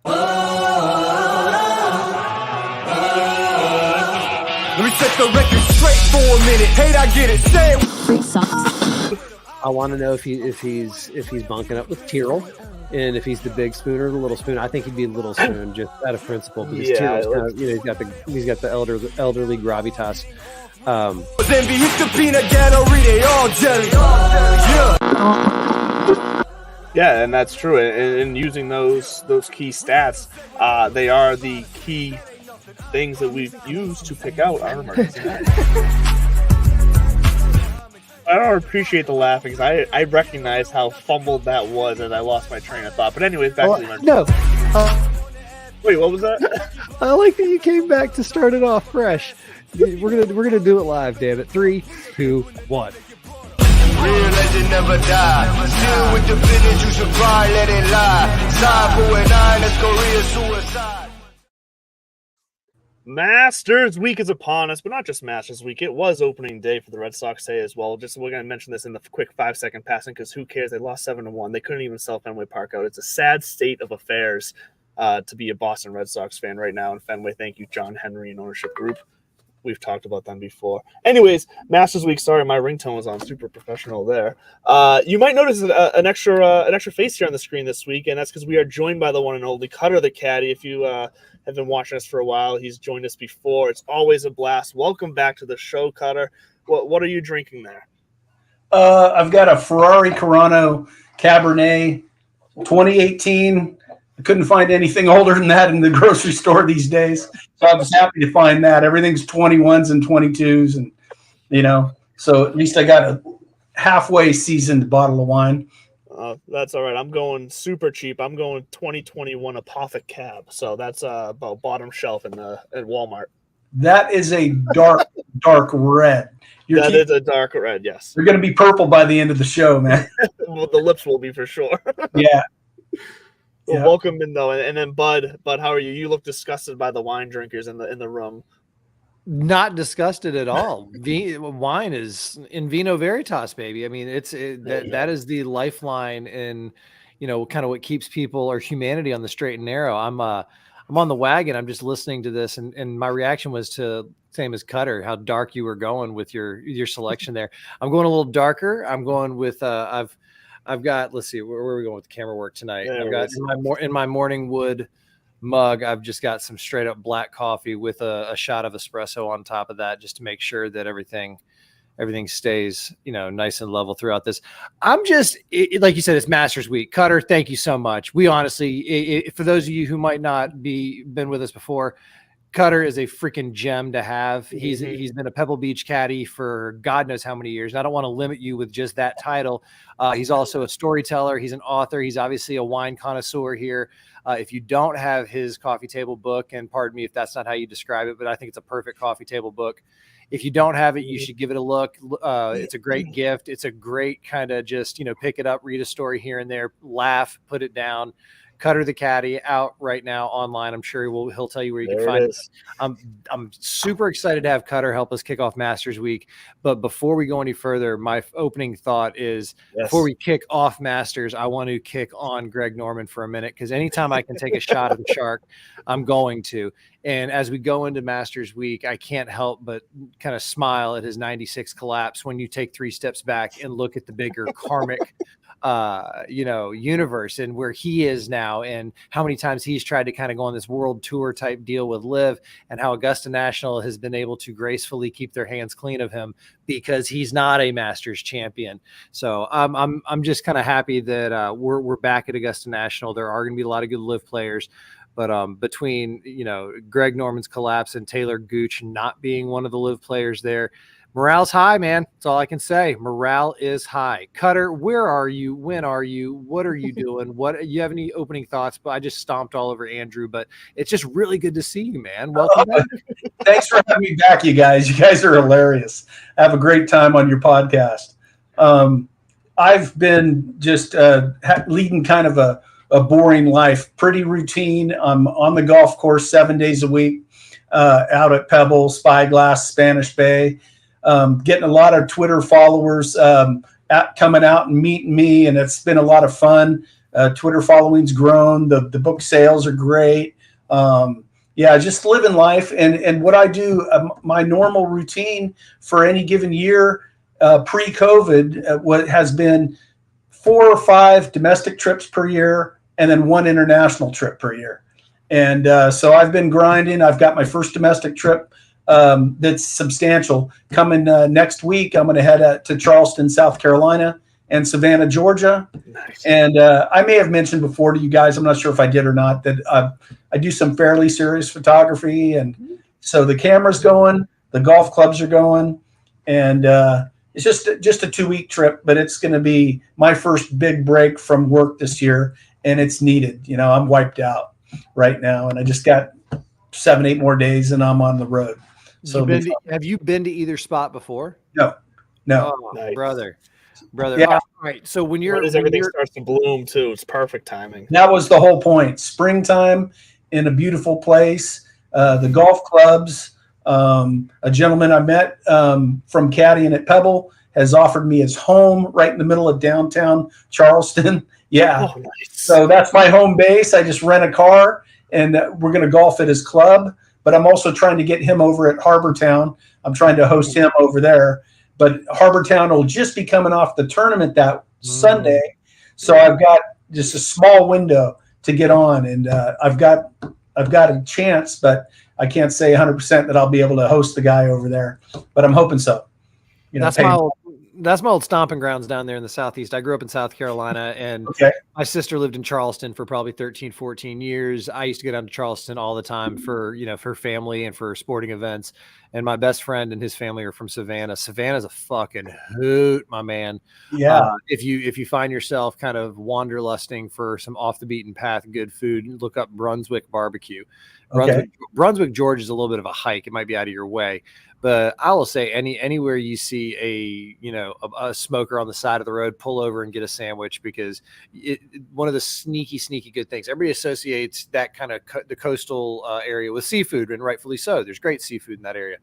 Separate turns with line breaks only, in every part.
Let me set the record straight for a minute. Hate, I get it. Say it.
I want to know if he's bunking up with Tyrrell, and if he's the big spoon or the little spoon. I think he'd be little spoon just out of principle, because Tyrrell's kind of, he's got the elderly gravitas.
Envy, he's the peanut gallery. They all jelly.
Yeah, and that's true. And using those key stats, they are the key things that we've used to pick out our emergency match. I don't appreciate the laughing, because I recognize how fumbled that was, and I lost my train of thought. But anyways, back to the emergency.
No.
Wait, what was that?
I like that you came back to start it off fresh. We're gonna do it live, damn it. 3, 2, 1.
Real legend never die. Still with the finish, you should cry, let it lie. Side for an eye, let's go real suicide.
Masters week is upon us, but not just Masters week. It was opening day for the Red Sox today as well. We're going to mention this in the quick 5-second passing, because who cares? They lost 7-1. They couldn't even sell Fenway Park out. It's a sad state of affairs to be a Boston Red Sox fan right now in Fenway. Thank you, John Henry and ownership group. We've talked about them before. Anyways, Masters week. Sorry, my ringtone was on. Super professional there. You might notice an extra face here on the screen this week, and that's because we are joined by the one and only Cutter the Caddy. If you have been watching us for a while, he's joined us before. It's always a blast. Welcome back to the show, Cutter. What are you drinking there?
I've got a Ferrari Carano Cabernet 2018. I couldn't find anything older than that in the grocery store these days. So I was happy to find that. Everything's 21s and 22s. And, so at least I got a halfway seasoned bottle of wine.
That's all right. I'm going super cheap. I'm going 2021 Apothic Cab. So that's about bottom shelf at Walmart.
That is a dark, dark red.
That is a dark red, yes.
They're going to be purple by the end of the show, man.
Well, the lips will be for sure.
Yeah.
Well,
Yeah.
welcome in though, and then Bud, how are you? You look disgusted by the wine drinkers in the room.
Not disgusted at all. Wine is in vino veritas, baby. I mean, that is the lifeline, and kind of what keeps people or humanity on the straight and narrow. I'm on the wagon. I'm just listening to this, and my reaction was to same as Cutter, how dark you were going with your selection there. I'm going a little darker. I'm going with I've got, let's see, where are we going with the camera work tonight? I've got in my morning wood mug, I've just got some straight up black coffee with a shot of espresso on top of that, just to make sure that everything stays, nice and level throughout this. I'm just, like you said, it's Masters week. Cutter, thank you so much. We honestly, for those of you who might not been with us before, Cutter is a freaking gem to have. He's been a Pebble Beach caddy for God knows how many years. And I don't want to limit you with just that title. He's also a storyteller. He's an author. He's obviously a wine connoisseur here. If you don't have his coffee table book, and pardon me if that's not how you describe it, but I think it's a perfect coffee table book. If you don't have it, you should give it a look. It's a great gift. It's a great kind of just, pick it up, read a story here and there, laugh, put it down. Cutter the Caddy out right now online. I'm sure he'll tell you where you can find it. I'm super excited to have Cutter help us kick off Masters Week. But before we go any further, my opening thought is before we kick off Masters, I want to kick on Greg Norman for a minute, because anytime I can take a shot of the shark, I'm going to. And as we go into Masters Week, I can't help but kind of smile at his 96 collapse when you take 3 steps back and look at the bigger karmic universe and where he is now, and how many times he's tried to kind of go on this world tour type deal with Liv, and how Augusta National has been able to gracefully keep their hands clean of him because he's not a Masters champion. So I'm just kind of happy that we're back at Augusta National. There are going to be a lot of good Liv players. But between, Greg Norman's collapse and Taylor Gooch not being one of the Liv players there, morale's high, man. That's all I can say. Morale is high. Cutter, where are you? When are you? What are you doing? You have any opening thoughts? But I just stomped all over Andrew, but it's just really good to see you, man. Welcome back.
Thanks for having me back, you guys. You guys are hilarious. I have a great time on your podcast. I've been just leading kind of a boring life, pretty routine. I'm on the golf course 7 days a week, out at Pebble, Spyglass, Spanish Bay, getting a lot of Twitter followers coming out and meeting me, and it's been a lot of fun. Twitter following's grown. The book sales are great. Yeah, just living life. And what I do, my normal routine for any given year, pre-COVID, what has been 4 or 5 domestic trips per year, and then 1 international trip per year. And so I've been grinding. I've got my first domestic trip that's substantial coming next week. I'm going to head to Charleston, South Carolina, and Savannah, Georgia.
Nice.
And I may have mentioned before to you guys, I'm not sure if I did or not, that I do some fairly serious photography. And so the camera's going, the golf clubs are going, and it's just a 2-week trip, but it's going to be my first big break from work this year, and it's needed. You know, I'm wiped out right now, and I just got 7-8 more days, and I'm on the road. So
have you been to either spot before?
No.
Oh,
Nice.
brother.
Yeah.
All right. So when
everything starts to bloom too, it's perfect timing.
That was the whole point. Springtime in a beautiful place. The golf clubs. A gentleman I met from caddying at Pebble has offered me his home right in the middle of downtown Charleston. Yeah.
Oh, nice.
So that's my home base. I just rent a car, and we're going to golf at his club. But I'm also trying to get him over at Harbortown. I'm trying to host him over there. But Harbortown will just be coming off the tournament that Sunday. So I've got just a small window to get on, and I've got a chance, but I can't say 100% that I'll be able to host the guy over there. But I'm hoping so. You know,
that's my old stomping grounds down there in the Southeast. I grew up in South Carolina, and my sister lived in Charleston for probably 13, 14 years. I used to go down to Charleston all the time for family and for sporting events. And my best friend and his family are from Savannah. Savannah's a fucking hoot, my man.
Yeah.
If you find yourself kind of wanderlusting for some off the beaten path, good food, look up Brunswick Barbecue. Brunswick, Georgia is a little bit of a hike. It might be out of your way. But I will say anywhere you see a smoker on the side of the road, pull over and get a sandwich, because one of the sneaky good things, everybody associates that kind of the coastal area with seafood, and rightfully so. There's great seafood in that area.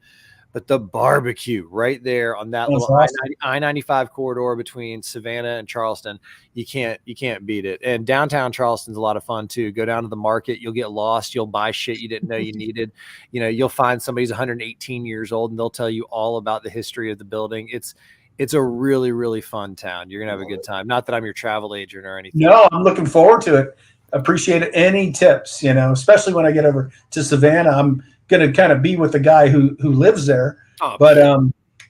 But the barbecue right there on that little I-95 corridor between Savannah and Charleston, you can't beat it. And downtown Charleston's a lot of fun too. Go down to the market, you'll get lost, you'll buy shit you didn't know you needed. You'll find somebody who's 118 years old, and they'll tell you all about the history of the building. It's a really, really fun town. You're gonna have a good time. Not that I'm your travel agent or anything.
No, I'm looking forward to it. Appreciate any tips, especially when I get over to Savannah. I'm going to kind of be with the guy who lives there. But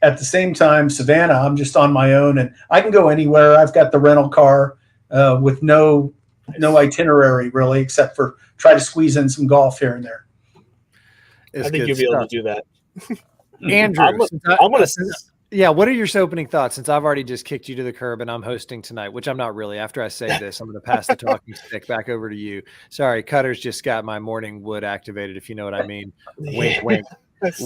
at the same time, Savannah, I'm just on my own, and I can go anywhere. I've got the rental car with no itinerary really, except for try to squeeze in some golf here and there.
I think you'll be able to do that.
Andrew,
Yeah,
what are your opening thoughts, since I've already just kicked you to the curb and I'm hosting tonight, which I'm not really. After I say this, I'm going to pass the talking stick back over to you. Sorry, Cutter's just got my morning wood activated, if you know what I mean. Wink, wink. What's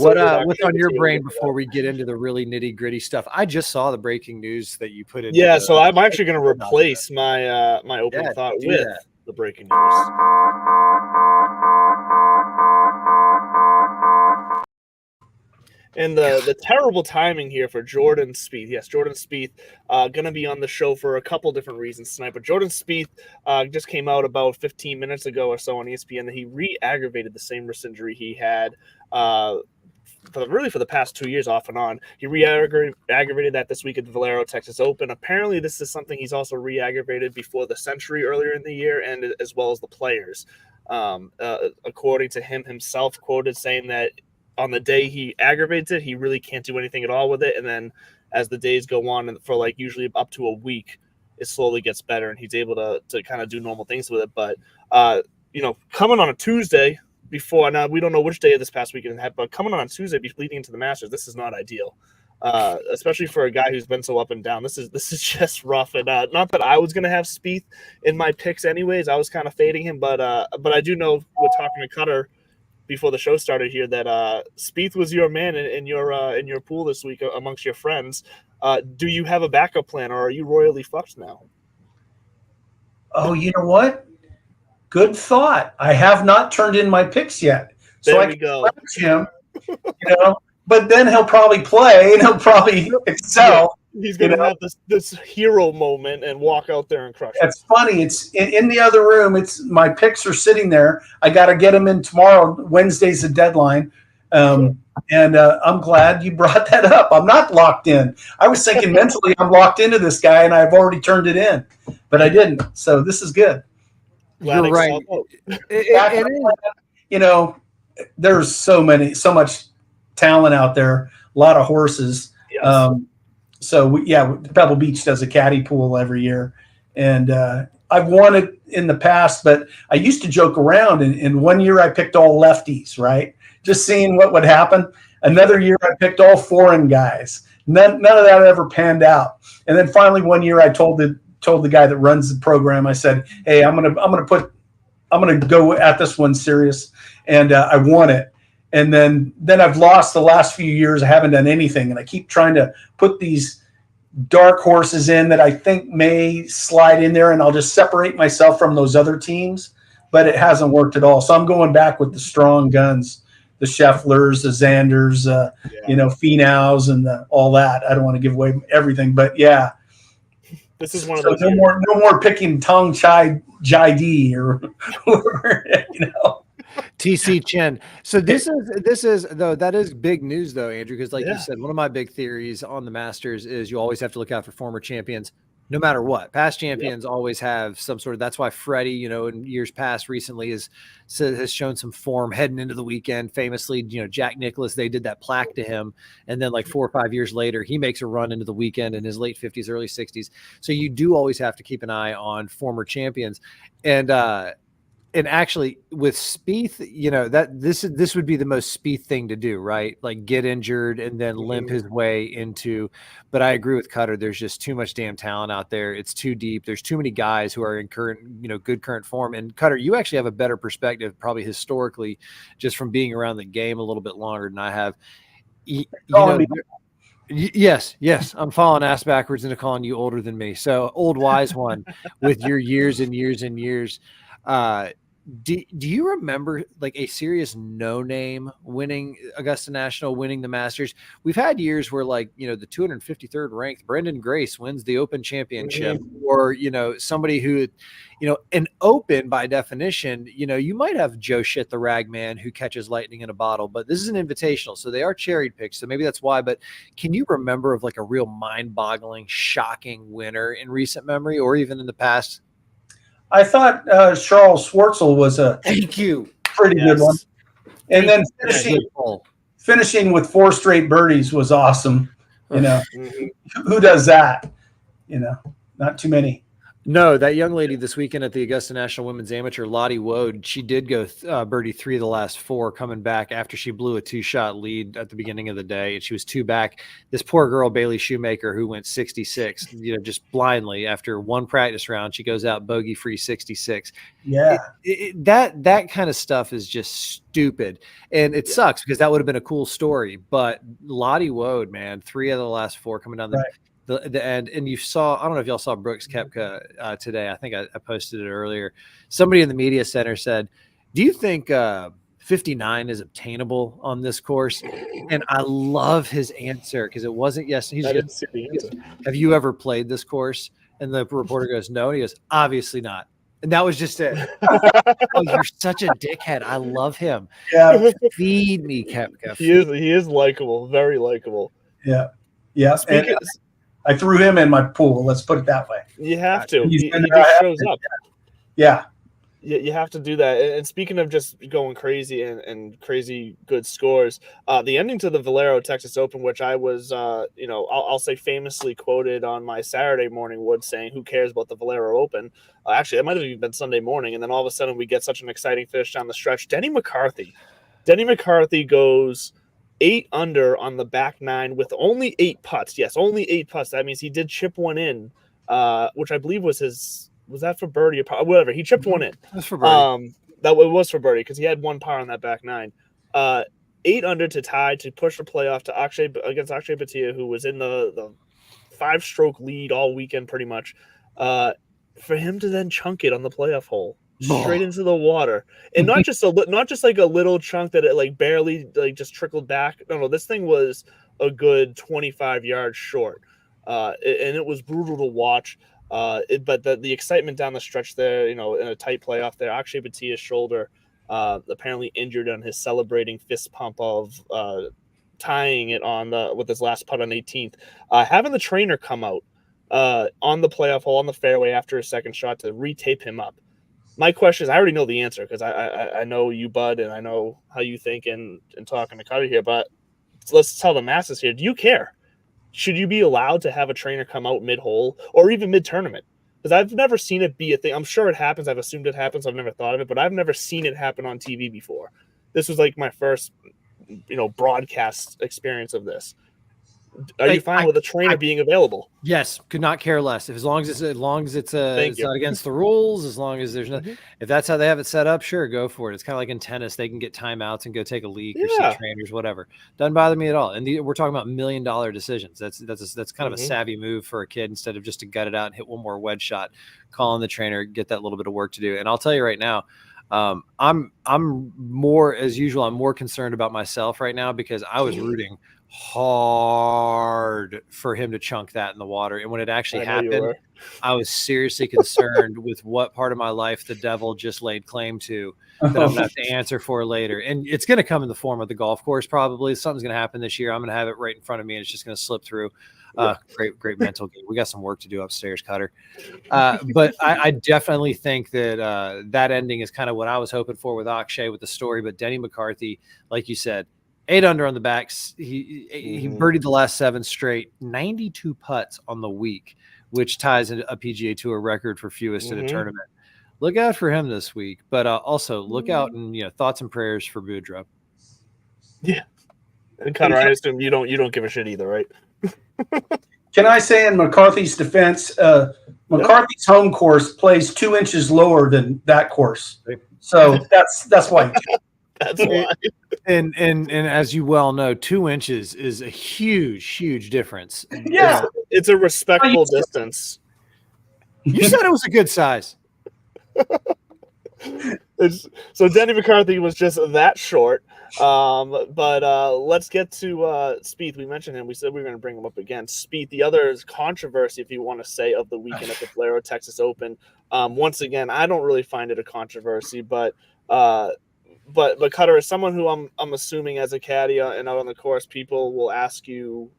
on your brain before we get into the really nitty-gritty stuff? I just saw the breaking news that you put in.
Yeah, so I'm actually going to replace my my opening thought with the breaking news. And the terrible timing here for Jordan Spieth. Yes, Jordan Spieth going to be on the show for a couple different reasons tonight. But Jordan Spieth just came out about 15 minutes ago or so on ESPN that he re-aggravated the same wrist injury he had for the past 2 years off and on. He re-aggravated that this week at the Valero Texas Open. Apparently, this is something he's also re-aggravated before the Century earlier in the year, and as well as the Players. According to him himself, quoted saying that on the day he aggravates it, he really can't do anything at all with it. And then as the days go on, and for usually up to a week, it slowly gets better and he's able to kind of do normal things with it. But, coming on a Tuesday before, now we don't know which day of this past weekend it had, but coming on a Tuesday leading into the Masters, this is not ideal. Especially for a guy who's been so up and down. This is just rough. And not that I was going to have Spieth in my picks anyways. I was kind of fading him, but I do know, we're talking to Cutter before the show started here, that Spieth was your man in your pool this week amongst your friends. Do you have a backup plan, or are you royally fucked now?
Oh, you know what? Good thought. I have not turned in my picks yet, so I can challenge him. But then he'll probably play and he'll probably excel.
He's going to have this hero moment and walk out there and crush it.
It's funny. It's in the other room. It's my picks are sitting there. I got to get them in tomorrow. Wednesday's the deadline. And I'm glad you brought that up. I'm not locked in. I was thinking mentally I'm locked into this guy and I've already turned it in, but I didn't. So this is good.
You're right.
You know, there's so much talent out there, a lot of horses.
Yes.
Pebble Beach does a caddy pool every year. And I've won it in the past, but I used to joke around. And 1 year I picked all lefties, right? Just seeing what would happen. Another year I picked all foreign guys. None of that ever panned out. And then finally 1 year I told the guy that runs the program, I said, hey, I'm gonna go at this one serious. And I won it. And then I've lost the last few years. I haven't done anything. And I keep trying to put these dark horses in that I think may slide in there, and I'll just separate myself from those other teams. But it hasn't worked at all. So I'm going back with the strong guns, the Schefflers, the Xanders, Finaus, and all that. I don't want to give away everything, but yeah.
This is one of those.
No more picking Tong Chai Jai or whoever,
TC Chen. So this is though, that is big news though, Andrew, because like you said, one of my big theories on the Masters is you always have to look out for former champions, no matter what. Past champions always have some sort of, that's why Freddie, in years past recently has shown some form heading into the weekend. Famously, Jack Nicklaus, they did that plaque to him. And then like 4 or 5 years later, he makes a run into the weekend in his late 50s, early 60s. So you do always have to keep an eye on former champions. And actually with Spieth, that this would be the most Spieth thing to do, right? Like get injured and then limp his way into, but I agree with Cutter. There's just too much damn talent out there. It's too deep. There's too many guys who are in good current form. And Cutter, you actually have a better perspective, probably historically, just from being around the game a little bit longer than I have. Yes. I'm following ass backwards into calling you older than me. So old wise one with your years and years and years. Do you remember like a serious no-name winning Augusta National, winning the Masters? We've had years where like, the 253rd ranked Brendan Grace wins the Open Championship, or, somebody who, an Open by definition, you might have Joe Shit the Ragman who catches lightning in a bottle, but this is an invitational. So they are cherry picked. So maybe that's why, but can you remember of like a real mind-boggling, shocking winner in recent memory or even in the past?
I thought Charles Schwartzel was a pretty good one. And then finishing with 4 straight birdies was awesome. Who does that? Not too many.
No, that young lady this weekend at the Augusta National Women's Amateur, Lottie Woad, she did go birdie 3 of the last 4 coming back after she blew a 2-shot lead at the beginning of the day. And she was 2 back. This poor girl, Bailey Shoemaker, who went 66, just blindly after 1 practice round, she goes out bogey-free 66.
Yeah.
That kind of stuff is just stupid. And it sucks because that would have been a cool story. But Lottie Woad, man, 3 of the last 4 coming down the end. And you saw, I don't know if y'all saw Brooks Koepka today. I think I posted it earlier. Somebody in the media center said, do you think 59 is obtainable on this course? And I love his answer because it wasn't yes.
I didn't see the answer.
Have you ever played this course? And the reporter goes, no. And he goes, obviously not. And that was just it. Oh, you're such a dickhead. I love him.
Yeah.
Feed me, Koepka.
He is likable, very likable.
Yeah. Yeah. I threw him in my pool. Let's put it that way.
You have to. He just shows up.
Yeah.
You have to do that. And speaking of just going crazy and crazy good scores, the ending to the Valero Texas Open, which I was, I'll say famously quoted on my Saturday morning wood saying, who cares about the Valero Open? Actually, it might have even been Sunday morning. And then all of a sudden we get such an exciting finish down the stretch. Denny McCarthy goes 8 under on the back 9 with only 8 putts. Yes, only 8 putts. That means he did chip one in, which I believe was that for birdie or whatever. He chipped one in.
That's for birdie.
That was for birdie because he had 1 par on that back 9. 8 under to tie to push the playoff to against Akshay Bhatia, who was in the 5-stroke lead all weekend pretty much. For him to then chunk it on the playoff hole. Straight into the water, and not just like a little chunk that it like barely like just trickled back. No, this thing was a good 25 yards short. and it was brutal to watch. But the excitement down the stretch there, in a tight playoff there, Akshay Bhatia's shoulder apparently injured on his celebrating fist pump of tying it with his last putt on 18th. Having the trainer come out on the playoff hole on the fairway after his second shot to retape him up. My question is, I already know the answer because I know you, Bud, and I know how you think and talking to Cutter here, but let's tell the masses here. Do you care? Should you be allowed to have a trainer come out mid-hole or even mid-tournament? Because I've never seen it be a thing. I'm sure it happens. I've assumed it happens. I've never thought of it, but I've never seen it happen on TV before. This was like my first, broadcast experience of this. Are you fine with a trainer being available?
Yes, could not care less. As long as it's not against the rules, as long as there's nothing. If that's how they have it set up, sure, go for it. It's kind of like in tennis; they can get timeouts and go take a leak or see trainers, whatever. Doesn't bother me at all. And we're talking about $1 million decisions. That's kind of a savvy move for a kid instead of just to gut it out and hit one more wedge shot. Call in the trainer, get that little bit of work to do. And I'll tell you right now, I'm more, as usual, I'm more concerned about myself right now because I was rooting hard for him to chunk that in the water, and when it actually happened, I was seriously concerned with what part of my life the devil just laid claim to that I'm gonna have to answer for later. And it's going to come in the form of the golf course. Probably something's going to happen this year. I'm going to have it right in front of me and it's just going to slip through. Great mental game. We got some work to do upstairs, Cutter. But I definitely think that that ending is kind of what I was hoping for with Akshay with the story. But Denny McCarthy, like you said, 8 under on the backs. He birdied the last 7 straight, 92 putts on the week, which ties a PGA Tour record for fewest in a tournament. Look out for him this week, but also look out and thoughts and prayers for Boudreaux.
Yeah, and Connor, I assume you don't give a shit either, right?
Can I say in McCarthy's defense, McCarthy's home course plays 2 inches lower than that course, so that's why.
That's why.
And as you well know, 2 inches is a huge difference.
Yeah,
it's a respectable distance.
You said it was a good size.
So Denny McCarthy was just that short. But let's get to Spieth. We mentioned him. We said we were going to bring him up again. Spieth, the other controversy, if you want to say, of the weekend at the Valero Texas Open. Once again, I don't really find it a controversy, but Cutter, as someone who I'm assuming as a caddy and out on the course, people will ask you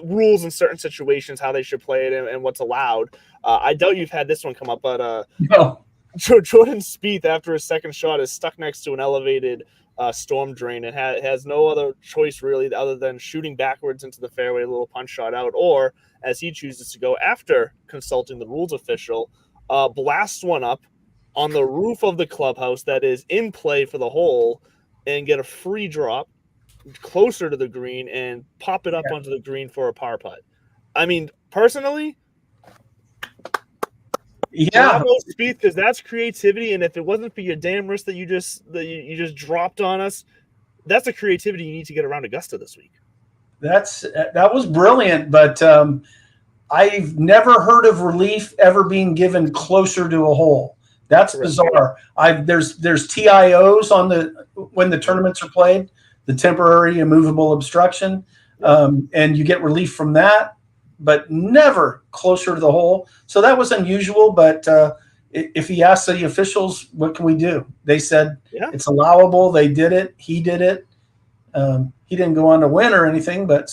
rules in certain situations, how they should play it, and what's allowed. I doubt you've had this one come up, but
no.
Jordan Spieth, after his second shot, is stuck next to an elevated storm drain and has no other choice really other than shooting backwards into the fairway, a little punch shot out, or as he chooses to go after consulting the rules official, blast one up on the roof of the clubhouse that is in play for the hole and get a free drop closer to the green and pop it up onto the green for a par putt. I mean, personally, Spieth, because that's creativity, and if it wasn't for your damn wrist that you just dropped on us, that's a creativity you need to get around Augusta this week.
That was brilliant, but I've never heard of relief ever being given closer to a hole. That's bizarre. There's TIOs when the tournaments are played, the temporary immovable obstruction, and you get relief from that, but never closer to the hole. So that was unusual. But if he asked the officials, what can we do? They said it's allowable. They did it. He did it. He didn't go on to win or anything, but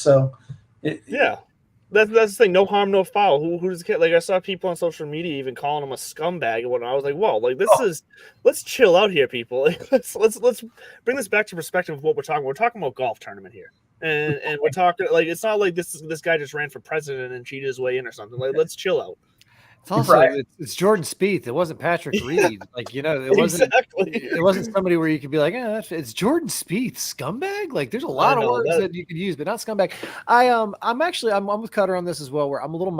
That's the thing. No harm, no foul. Who does care? Like, I saw people on social media even calling him a scumbag and whatnot. I was like, whoa, like let's chill out here, people. Like, let's bring this back to perspective of what we're talking. We're talking about golf tournament here, and we're talking like it's not like this guy just ran for president and cheated his way in or something. Like, let's chill out.
It's also it's Jordan Spieth. It wasn't Patrick Reed. Like, it wasn't somebody where you could be like, it's Jordan Spieth, scumbag. Like, there's a lot of words that you could use, but not scumbag. I'm with Cutter on this as well, where I'm a little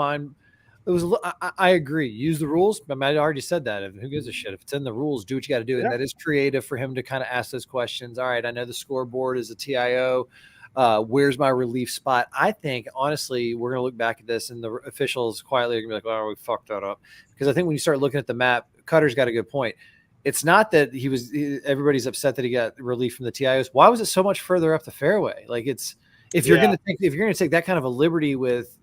I agree. Use the rules. I already said that. Who gives a shit? If it's in the rules, do what you got to do. And that is creative for him to kind of ask those questions. All right, I know the scoreboard is a TIO. Where's my relief spot? I think, honestly, we're going to look back at this and the officials quietly are going to be like, oh, we fucked that up. Because I think when you start looking at the map, Cutter's got a good point. It's not that everybody's upset that he got relief from the TIOs. Why was it so much further up the fairway? Like, If you're going to take that kind of a liberty with,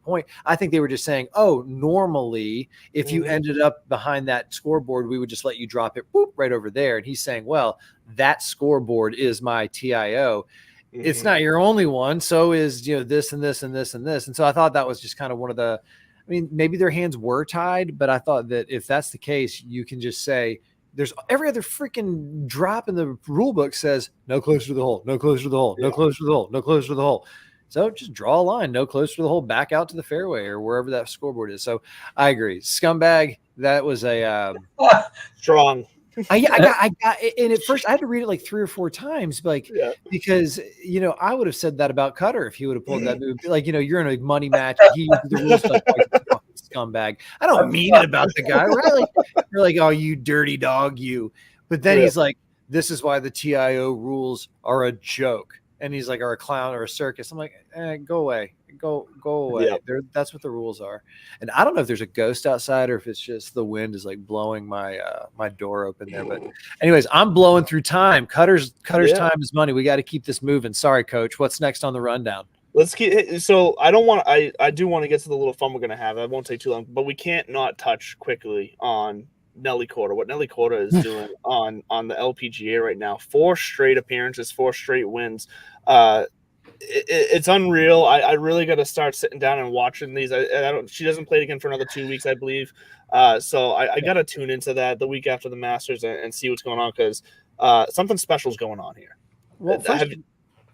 point, I think they were just saying, oh, normally if you ended up behind that scoreboard, we would just let you drop it right over there. And he's saying, well, that scoreboard is my TIO. It's not your only one. So is, this and this and this and this. And so I thought that was just kind of one of the, I mean, maybe their hands were tied, but I thought that if that's the case, you can just say, there's every other freaking drop in the rule book says no closer to the hole, no closer to the hole, no closer to the hole, no closer to the hole. So just draw a line, no closer to the hole, back out to the fairway or wherever that scoreboard is. So I agree. Scumbag, that was a
strong.
I got, and at first I had to read it like 3 or 4 times, because I would have said that about Cutter if he would have pulled that move. Like, you're in a money match. He uses the rules like scumbag. I don't mean it about the guy, right? You're like, oh, you dirty dog, you. But then he's like, this is why the TIO rules are a joke. And he's like, or a clown or a circus. I'm like, go away. Go away. Yeah. That's what the rules are. And I don't know if there's a ghost outside or if it's just the wind is like blowing my my door open there. But anyways, I'm blowing through time. Cutter's time is money. We got to keep this moving. Sorry, Coach. What's next on the rundown?
Let's keep. So I don't want. I do want to get to the little fun we're gonna have. I won't take too long, but we can't not touch quickly on Nelly Korda. What Nelly Korda is doing on the LPGA right now. 4 straight appearances, 4 straight wins. It's unreal. I really got to start sitting down and watching these. I don't. She doesn't play it again for another 2 weeks, I believe. So I got to tune into that the week after the Masters and see what's going on, because something special is going on here.
Well,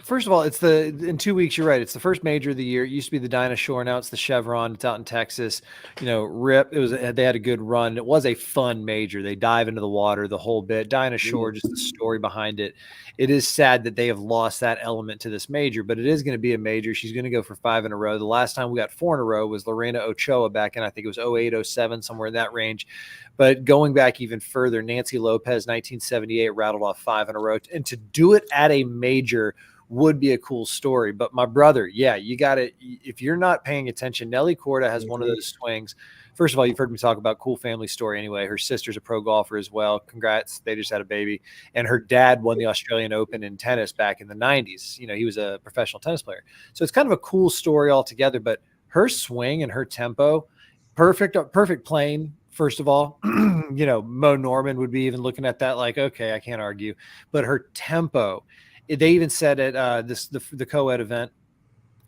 first of all, it's in 2 weeks. You're right. It's the first major of the year. It used to be the Dinah Shore. Now it's the Chevron. It's out in Texas. RIP. They had a good run. It was a fun major. They dive into the water the whole bit. Dinah Shore, just the story behind it. It is sad that they have lost that element to this major, but it is going to be a major. She's going to go for 5 in a row. The last time we got 4 in a row was Lorena Ochoa back in, I think it was 08, 07, somewhere in that range. But going back even further, Nancy Lopez, 1978, rattled off 5 in a row. And to do it at a major would be a cool story. But my brother, you got to, if you're not paying attention, Nelly Korda has one of those swings. First of all, you've heard me talk about cool family story anyway. Her sister's a pro golfer as well. Congrats. They just had a baby. And her dad won the Australian Open in tennis back in the 90s. He was a professional tennis player. So it's kind of a cool story altogether, but her swing and her tempo, perfect plane. First of all, Mo Norman would be even looking at that like, okay, I can't argue. But her tempo, they even said at the co-ed event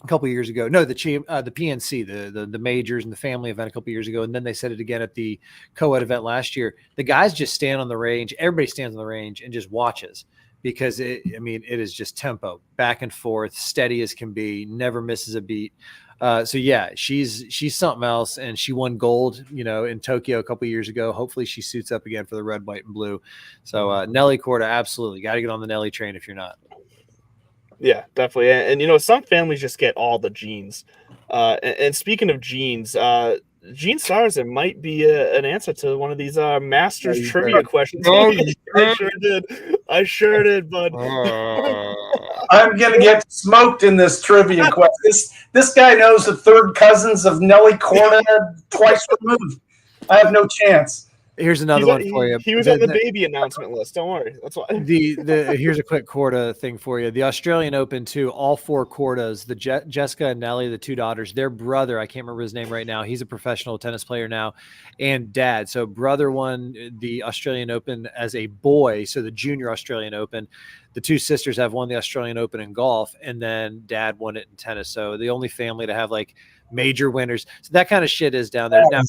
a couple of years ago. No, the PNC, the majors and the family event a couple of years ago, and then they said it again at the co-ed event last year. The guys just stand on the range. Everybody stands on the range and just watches, because it is just tempo, back and forth, steady as can be, never misses a beat. She's something else, and she won gold, in Tokyo a couple of years ago. Hopefully she suits up again for the red, white, and blue. So Nelly Korda, absolutely got to get on the Nelly train if you're not.
Yeah, definitely. And some families just get all the genes. And speaking of genes, Gene Sarrazin might be an answer to one of these Masters trivia questions. I sure did, bud.
I'm going to get smoked in this trivia question. This guy knows the third cousins of Nelly Korda twice removed. I have no chance.
Here's another one for you.
He was on the baby announcement list. Don't worry. That's why.
Here's a quick Korda thing for you. The Australian Open, too, all 4 Kordas, Jessica and Nelly, the 2 daughters, their brother, I can't remember his name right now. He's a professional tennis player now, and dad. So brother won the Australian Open as a boy, so the junior Australian Open. The 2 sisters have won the Australian Open in golf, and then dad won it in tennis. So the only family to have like major winners. So that kind of shit is down there. Now,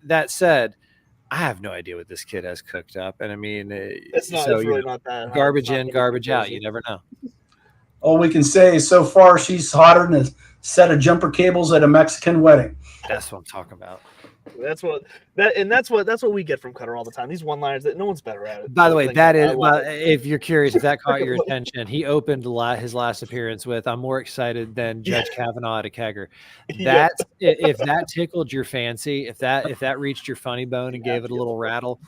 that said, I have no idea what this kid has cooked up. And I mean,
it's really not that
garbage in, garbage out. You never know.
All we can say is so far she's hotter than a set of jumper cables at a Mexican wedding.
That's what I'm talking about.
That's what we get from Cutter all the time. These one-liners that no one's better at it.
By the way, that is, if you're curious, if that caught your attention, he opened his last appearance with, "I'm more excited than Judge Kavanaugh at a kegger." If that tickled your fancy, if that reached your funny bone and gave it a little rattle,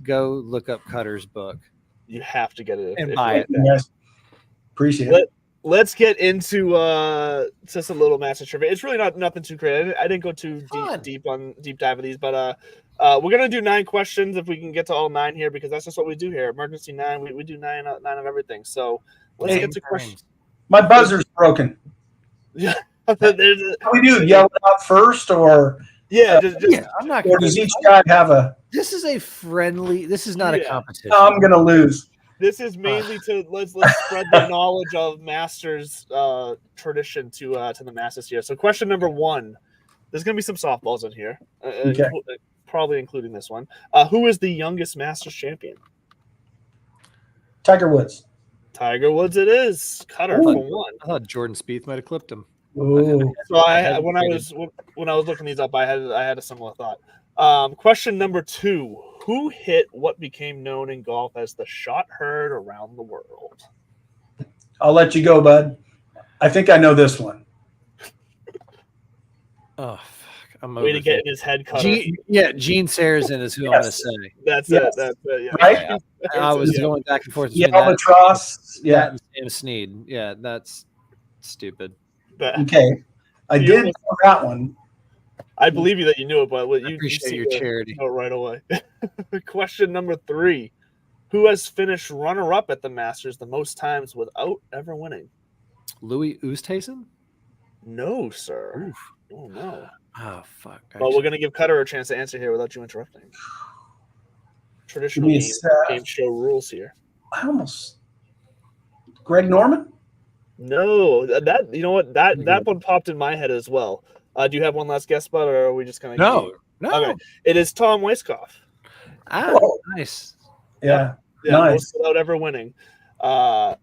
go look up Cutter's book.
You have to get it
and buy it.
Yes. Appreciate it.
Let's get into just a little Master trivia. It's really nothing too crazy. I didn't go too deep dive of these, but we're gonna do 9 questions if we can get to all 9 here, because that's just what we do here. Emergency 9, we do 9 of everything. So let's get to questions.
My buzzer's broken.
Yeah.
What do we do? Yell it out first, or
I'm not.
or does each guy have a?
This is a friendly. This is not a competition.
I'm gonna lose.
This is mainly to let's spread the knowledge of Masters tradition to the Masters here. So question number 1. There's gonna be some softballs in here,
Okay.
probably including this one. Who is the youngest Masters champion?
Tiger Woods.
Tiger Woods. It is. Cutter for 1.
I thought Jordan Spieth might have clipped him.
Ooh.
So when I was looking these up, I had a similar thought. Question number 2. Who hit what became known in golf as the shot heard around the world?
I'll let you go, bud. I think I know this one.
Oh, fuck. I'm
Way to get in his head, Cutter.
Gene Sarazen is who I'm going to say.
That's
Yes.
it. That's it. Yeah.
Right?
I was going back and forth.
Yeah,
between
Albatross.
that
Yeah.
and Sam Snead. Yeah, that's stupid.
But
Okay. I did know that one.
I believe you that you knew it, but you
appreciate
seem
your
to
charity.
know it right away. Question number 3. Who has finished runner-up at the Masters the most times without ever winning?
Louis Oosthuizen?
No, sir.
Oof.
Oh, no.
Oh, fuck.
But we're going to give Cutter a chance to answer here without you interrupting. Traditional
Give me a
game show rules here.
I almost. Greg Norman?
No, that you know what that one popped in my head as well. Do you have one last guess, Bud, or are we just going to?
No.
Okay, it is Tom Weiskopf.
Ah,
Oh.
nice.
Yeah.
Yeah,
Nice.
most without ever winning. All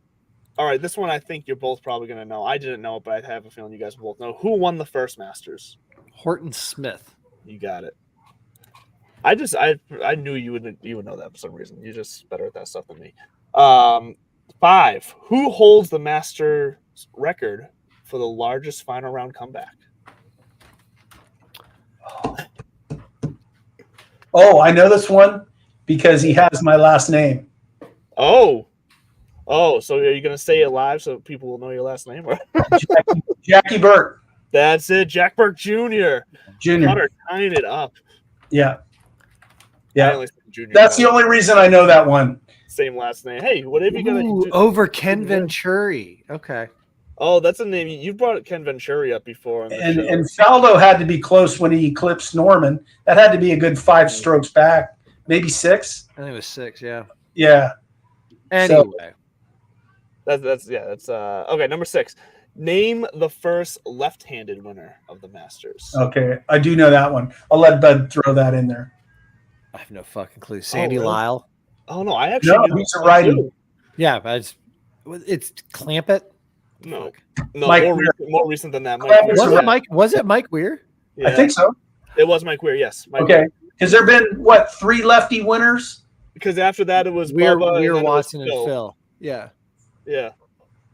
right, this one I think you're both probably going to know. I didn't know it, but I have a feeling you guys will both know. Who won the first Masters?
Horton Smith.
You got it. I knew you would know that for some reason. You're just better at that stuff than me. 5. Who holds the Masters record for the largest final round comeback?
Oh, I know this one because he has my last name.
Oh, so are you going to say it live so people will know your last name?
Jackie Burt
That's it, Jack Burke Jr.
Jr.
Cutter tying it up.
Yeah.
I
Yeah.
only said Jr.
That's the only reason I know that one.
Same last name. Hey, whatever you going to do.
Over Ken Venturi. Okay.
Oh, that's a name. You brought Ken Venturi up before. On the
And
show.
and Faldo had to be close when he eclipsed Norman. That had to be a good 5 strokes back, maybe 6.
I think it was 6, yeah.
Yeah.
Anyway.
That's okay. Number 6. Name the first left-handed winner of the Masters.
Okay. I do know that one. I'll let Bud throw that in there.
I have no fucking clue. Sandy
really?
Lyle.
Oh no, I actually
No,
knew
he's
that
a
one,
righty.
too.
Yeah, but it's Clampett.
No,
Fuck.
no,
Mike
more recent than that.
Clemens
Was
Right.
it Mike? Was it Mike Weir?
Yeah,
I think so.
it was Mike Weir. Yes, Mike
Okay.
Weir.
Because there have been, 3 lefty winners?
Because after that, it was
Weir,
Bubba, and then it was
Watson, and Phil. Yeah.
Yeah,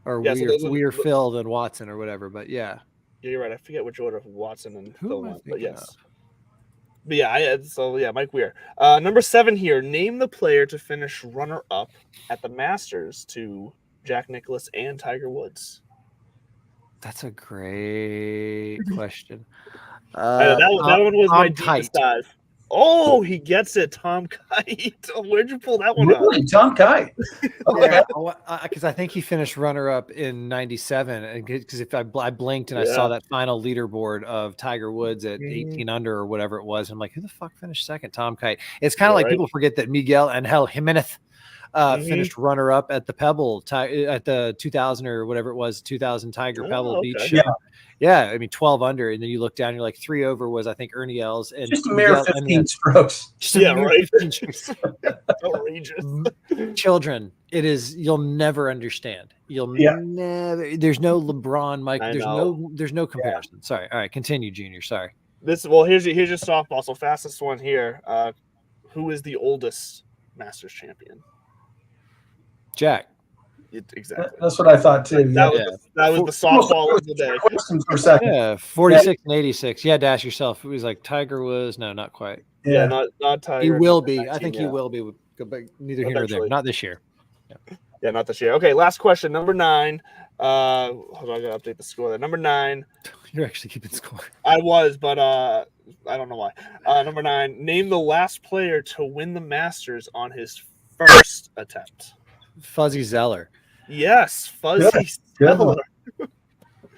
Or
Yeah, so those are-
Weir, Phil, then Watson, or whatever. But yeah.
you're right. I forget which order Watson and
Who
Phil
am I
went, but
thinking
yes.
of?
But yeah, Mike Weir. Number 7 here. Name the player to finish runner-up at the Masters to Jack Nicklaus and Tiger Woods.
That's a great question.
That one was my
Tom
deepest
Kite.
dive. Oh, he gets it, Tom Kite. Where'd you pull that one out?
Really? Tom Kite. Okay.
Because I think he finished runner-up in '97, because if I blinked and I saw that final leaderboard of Tiger Woods at 18 under or whatever it was, I'm like, who the fuck finished second? Tom Kite. It's kind of like people forget that Miguel Angel Jimenez finished runner-up at the Pebble at the 2000 or whatever it was, 2000 Tiger Pebble Beach show. Yeah, I mean 12 under, and then you look down, you're like 3 over was I think Ernie Els and
Just a mere
Miguel
15 strokes.
Just a
Yeah,
mere
right.
15 strokes.
Outrageous.
Children, it is, you'll never understand. You'll never. There's no LeBron, Mike.
I
There's
know.
no comparison. Sorry. All right, continue, Junior. Sorry.
Here's your softball. So fastest one here. Who is the oldest Masters champion?
Jack.
Exactly.
That's what I thought too.
That
Yeah.
was the softball of the day.
Questions for a second.
Yeah, 46 and 86. You had to ask yourself. It was like Tiger was not quite.
Yeah, not Tiger.
He will be.
19,
I think he will be. But neither here nor there. Not this year.
Yeah, not this year. Okay, last question. Number 9. Hold on, I gotta update the score there. Number 9.
You're actually keeping score.
I was, but I don't know why. Number 9. Name the last player to win the Masters on his first attempt.
Fuzzy Zeller.
Yes, Fuzzy
Good
Stellar.
one.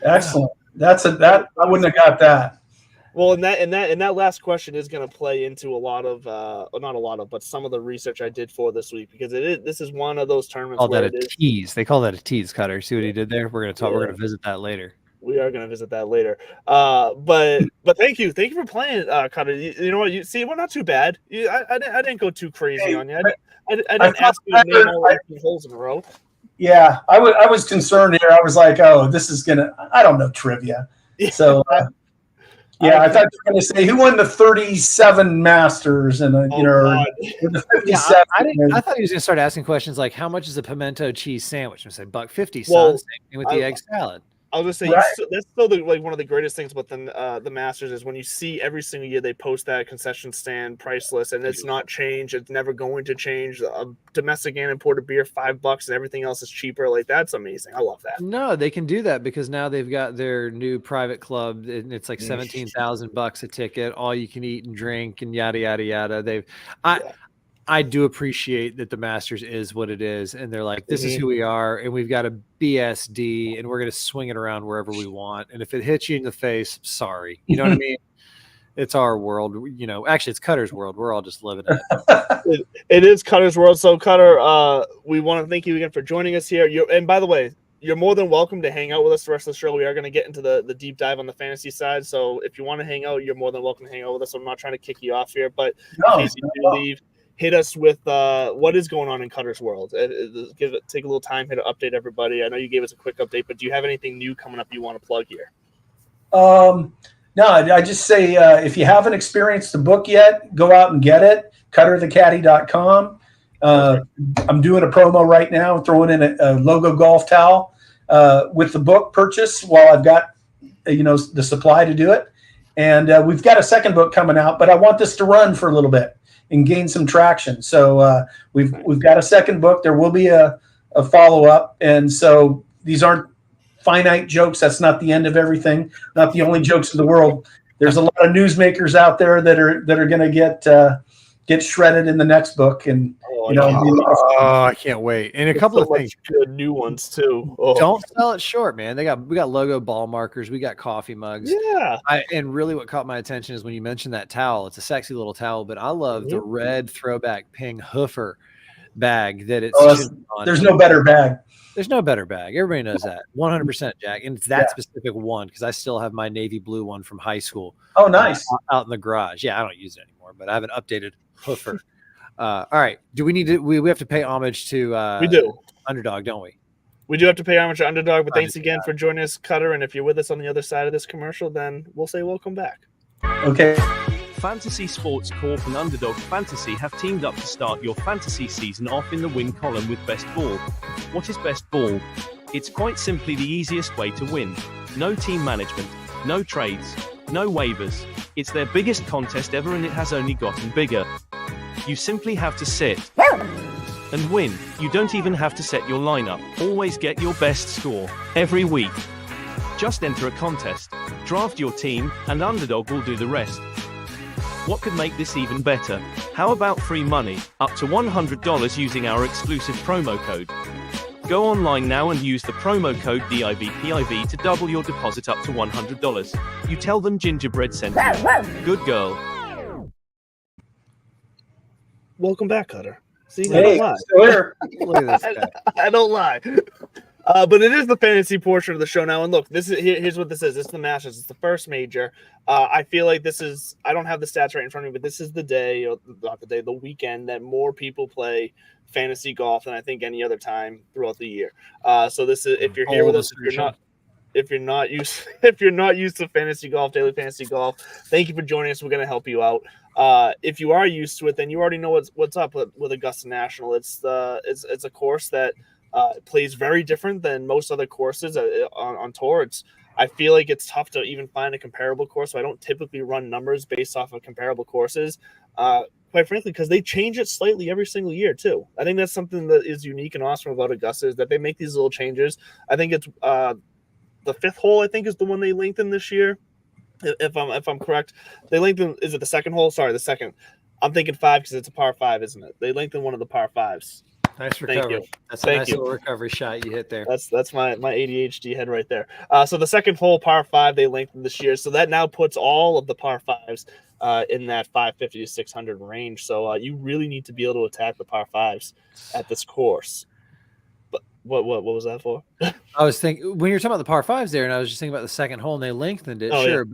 Excellent. That I wouldn't have got that.
Well, and that last question is going to play into a lot of, not a lot of, but some of the research I did for this week, because this is one of those tournaments where it is.
Tease. They call that a tease, Cutter. See what he did there? We're going to talk. Yeah. We're going to visit that later.
We are going to visit that later. But thank you for playing, Cutter. You know what? You see, we're not too bad. I didn't go too crazy on you. I didn't ask you to name all 18 holes in a row.
Yeah, I was concerned here. I was like, oh, this is gonna. I don't know trivia, so. Yeah, I thought you were going to say who won the 37 Masters and the 57.
Yeah, I thought he was going to start asking questions like, "How much is a pimento cheese sandwich?" And say, $1.50. Son. Same thing with the egg salad.
I was going to say that's still one of the greatest things about the Masters is when you see every single year they post that concession stand price list and it's not changed. It's never going to change. Domestic and imported beer $5 and everything else is cheaper. Like that's amazing. I love that.
No, they can do that because now they've got their new private club and it's like $17,000 a ticket, all you can eat and drink and yada yada yada. I do appreciate that the Masters is what it is. And they're like, this is who we are. And we've got a BSD and we're going to swing it around wherever we want. And if it hits you in the face, sorry. You know what I mean? It's our world. Actually, it's Cutter's world. We're all just living it.
It is Cutter's world. So, Cutter, we want to thank you again for joining us here. And by the way, you're more than welcome to hang out with us the rest of the show. We are going to get into the deep dive on the fantasy side. So if you want to hang out, you're more than welcome to hang out with us. I'm not trying to kick you off here. But in case you do leave, hit us with what is going on in Cutter's world. Take a little time here to update everybody. I know you gave us a quick update, but do you have anything new coming up you want to plug here?
No, I just say if you haven't experienced the book yet, go out and get it. CutterTheCaddy.com. I'm doing a promo right now, throwing in a logo golf towel with the book purchase while I've got the supply to do it. And we've got a second book coming out, but I want this to run for a little bit and gain some traction. So we've got a second book. There will be a follow-up. And so these aren't finite jokes. That's not the end of everything. Not the only jokes in the world. There's a lot of newsmakers out there that are going to get shredded in the next book. And
I can't wait. And a couple of things,
good new ones too.
Don't sell it short, man. We got logo ball markers, we got coffee mugs.
Yeah.
And really what caught my attention is when you mentioned that towel. It's a sexy little towel, but I love the red throwback Ping Hoofer bag that it's on.
There's no better bag.
There's no better bag. Everybody knows that. 100%, Jack. And it's that specific one because I still have my navy blue one from high school.
Oh, nice.
Out in the garage. Yeah, I don't use it anymore, but I have an updated Hoofer. All right. Do we need to? We have to pay homage to.
We do.
Underdog, don't we?
We do have to pay homage to Underdog. But thanks again for joining us, Cutter. And if you're with us on the other side of this commercial, then we'll say welcome back.
Okay.
Fantasy Sports Corp and Underdog Fantasy have teamed up to start your fantasy season off in the win column with Best Ball. What is Best Ball? It's quite simply the easiest way to win. No team management, no trades, no waivers. It's their biggest contest ever and it has only gotten bigger. You simply have to sit and win. You don't even have to set your lineup. Always get your best score every week. Just enter a contest, draft your team, and Underdog will do the rest. What could make this even better? How about free money, up to $100 using our exclusive promo code? Go online now and use the promo code DIVPIV to double your deposit up to $100. You tell them Gingerbread sent you. Good girl.
Welcome back, Cutter. See,
hey,
I don't lie. I don't lie. But it is the fantasy portion of the show now. And look, here's what this is. This is the Masters. It's the first major. I feel like this is, I don't have the stats right in front of me, but this is the day, or not the day, the weekend that more people play fantasy golf than I think any other time throughout the year. So this is, if you're here with us, if you're not used to fantasy golf, daily fantasy golf, thank you for joining us. We're going to help you out. If you are used to it, then you already know what's up with Augusta National. It's a course that plays very different than most other courses on tour. I feel like it's tough to even find a comparable course. So I don't typically run numbers based off of comparable courses, quite frankly, because they change it slightly every single year too. I think that's something that is unique and awesome about Augusta is that they make these little changes. I think it's the fifth hole, I think, is the one they lengthened this year. If I'm correct, they lengthened. Is it the second hole? Sorry, the second. I'm thinking 5 because it's a par 5, isn't it? They lengthened one of the par 5s.
Nice
Thank
recovery.
you.
That's a
Thank
nice
you.
little recovery shot you hit there.
That's my ADHD head right there. So the second hole, par 5, they lengthened this year, so that now puts all of the par 5s in that 550 to 600 range. So you really need to be able to attack the par 5s at this course. But what was that for?
I was thinking when you're talking about the par 5s there, and I was just thinking about the second hole, and they lengthened it.
Oh,
sure.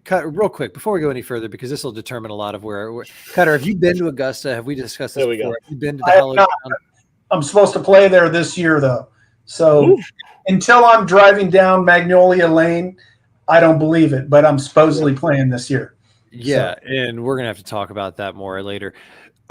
Cut real quick before we go any further, because this will determine a lot of where Cutter. Have you been to Augusta? Have we discussed this
There we
before?
go.
Have you been to
I
the
have
Hello
not.
Ground?
I'm supposed to play there this year, though. So
Oof.
until I'm driving down Magnolia Lane, I don't believe it. But I'm supposedly playing this year.
Yeah,
So.
and we're gonna have to talk about that more later.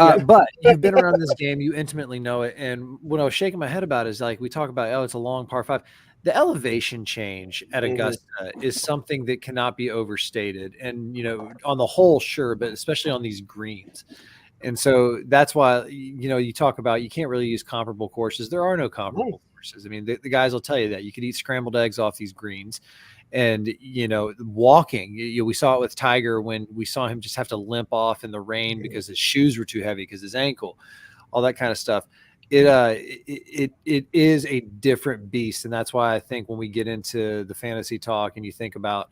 Yeah.
But you've been around this game, you intimately know it. And what I was shaking my head about is like we talk about, oh, it's a long par 5. The elevation change at Augusta is something that cannot be overstated. And on the whole, sure, but especially on these greens. And so that's why you talk about you can't really use comparable courses. There are no comparable courses. I mean, the guys will tell you that you could eat scrambled eggs off these greens. And walking, we saw it with Tiger when we saw him just have to limp off in the rain because his shoes were too heavy because his ankle, all that kind of stuff. It is a different beast, and that's why I think when we get into the fantasy talk and you think about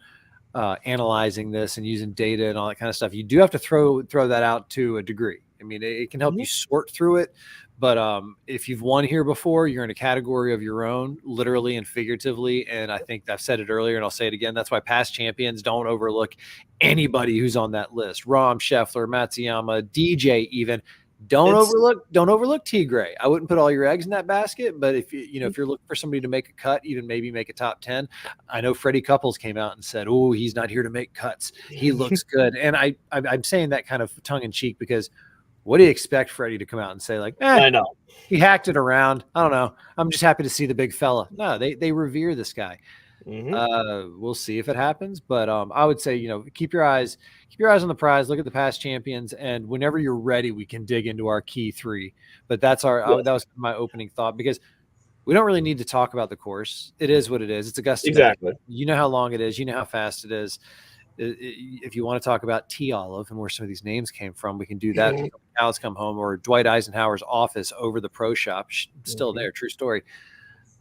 analyzing this and using data and all that kind of stuff, you do have to throw that out to a degree. I mean, it can help you sort through it. But if you've won here before, you're in a category of your own, literally and figuratively. And I think I've said it earlier and I'll say it again. That's why past champions don't overlook anybody who's on that list. Rom, Scheffler, Matsuyama, DJ even. Don't overlook Tigray. I wouldn't put all your eggs in that basket, but if if you're looking for somebody to make a cut, even maybe make a top 10, I know Freddie Couples came out and said, "Oh, he's not here to make cuts. He looks good." And I'm saying that kind of tongue in cheek because what do you expect Freddie to come out and say like,
I know
he hacked it around? I don't know. I'm just happy to see the big fella. No, they revere this guy. We'll see if it happens, but I would say keep your eyes on the prize. Look at the past champions, and whenever you're ready, we can dig into our key 3. But that's that was my opening thought because we don't really need to talk about the course. It is what it is. It's Augusta.
Exactly.
You know how long it is. You know how fast it is. If you want to talk about T Olive and where some of these names came from, we can do that. Cows come home, or Dwight Eisenhower's office over the pro shop, still there. True story.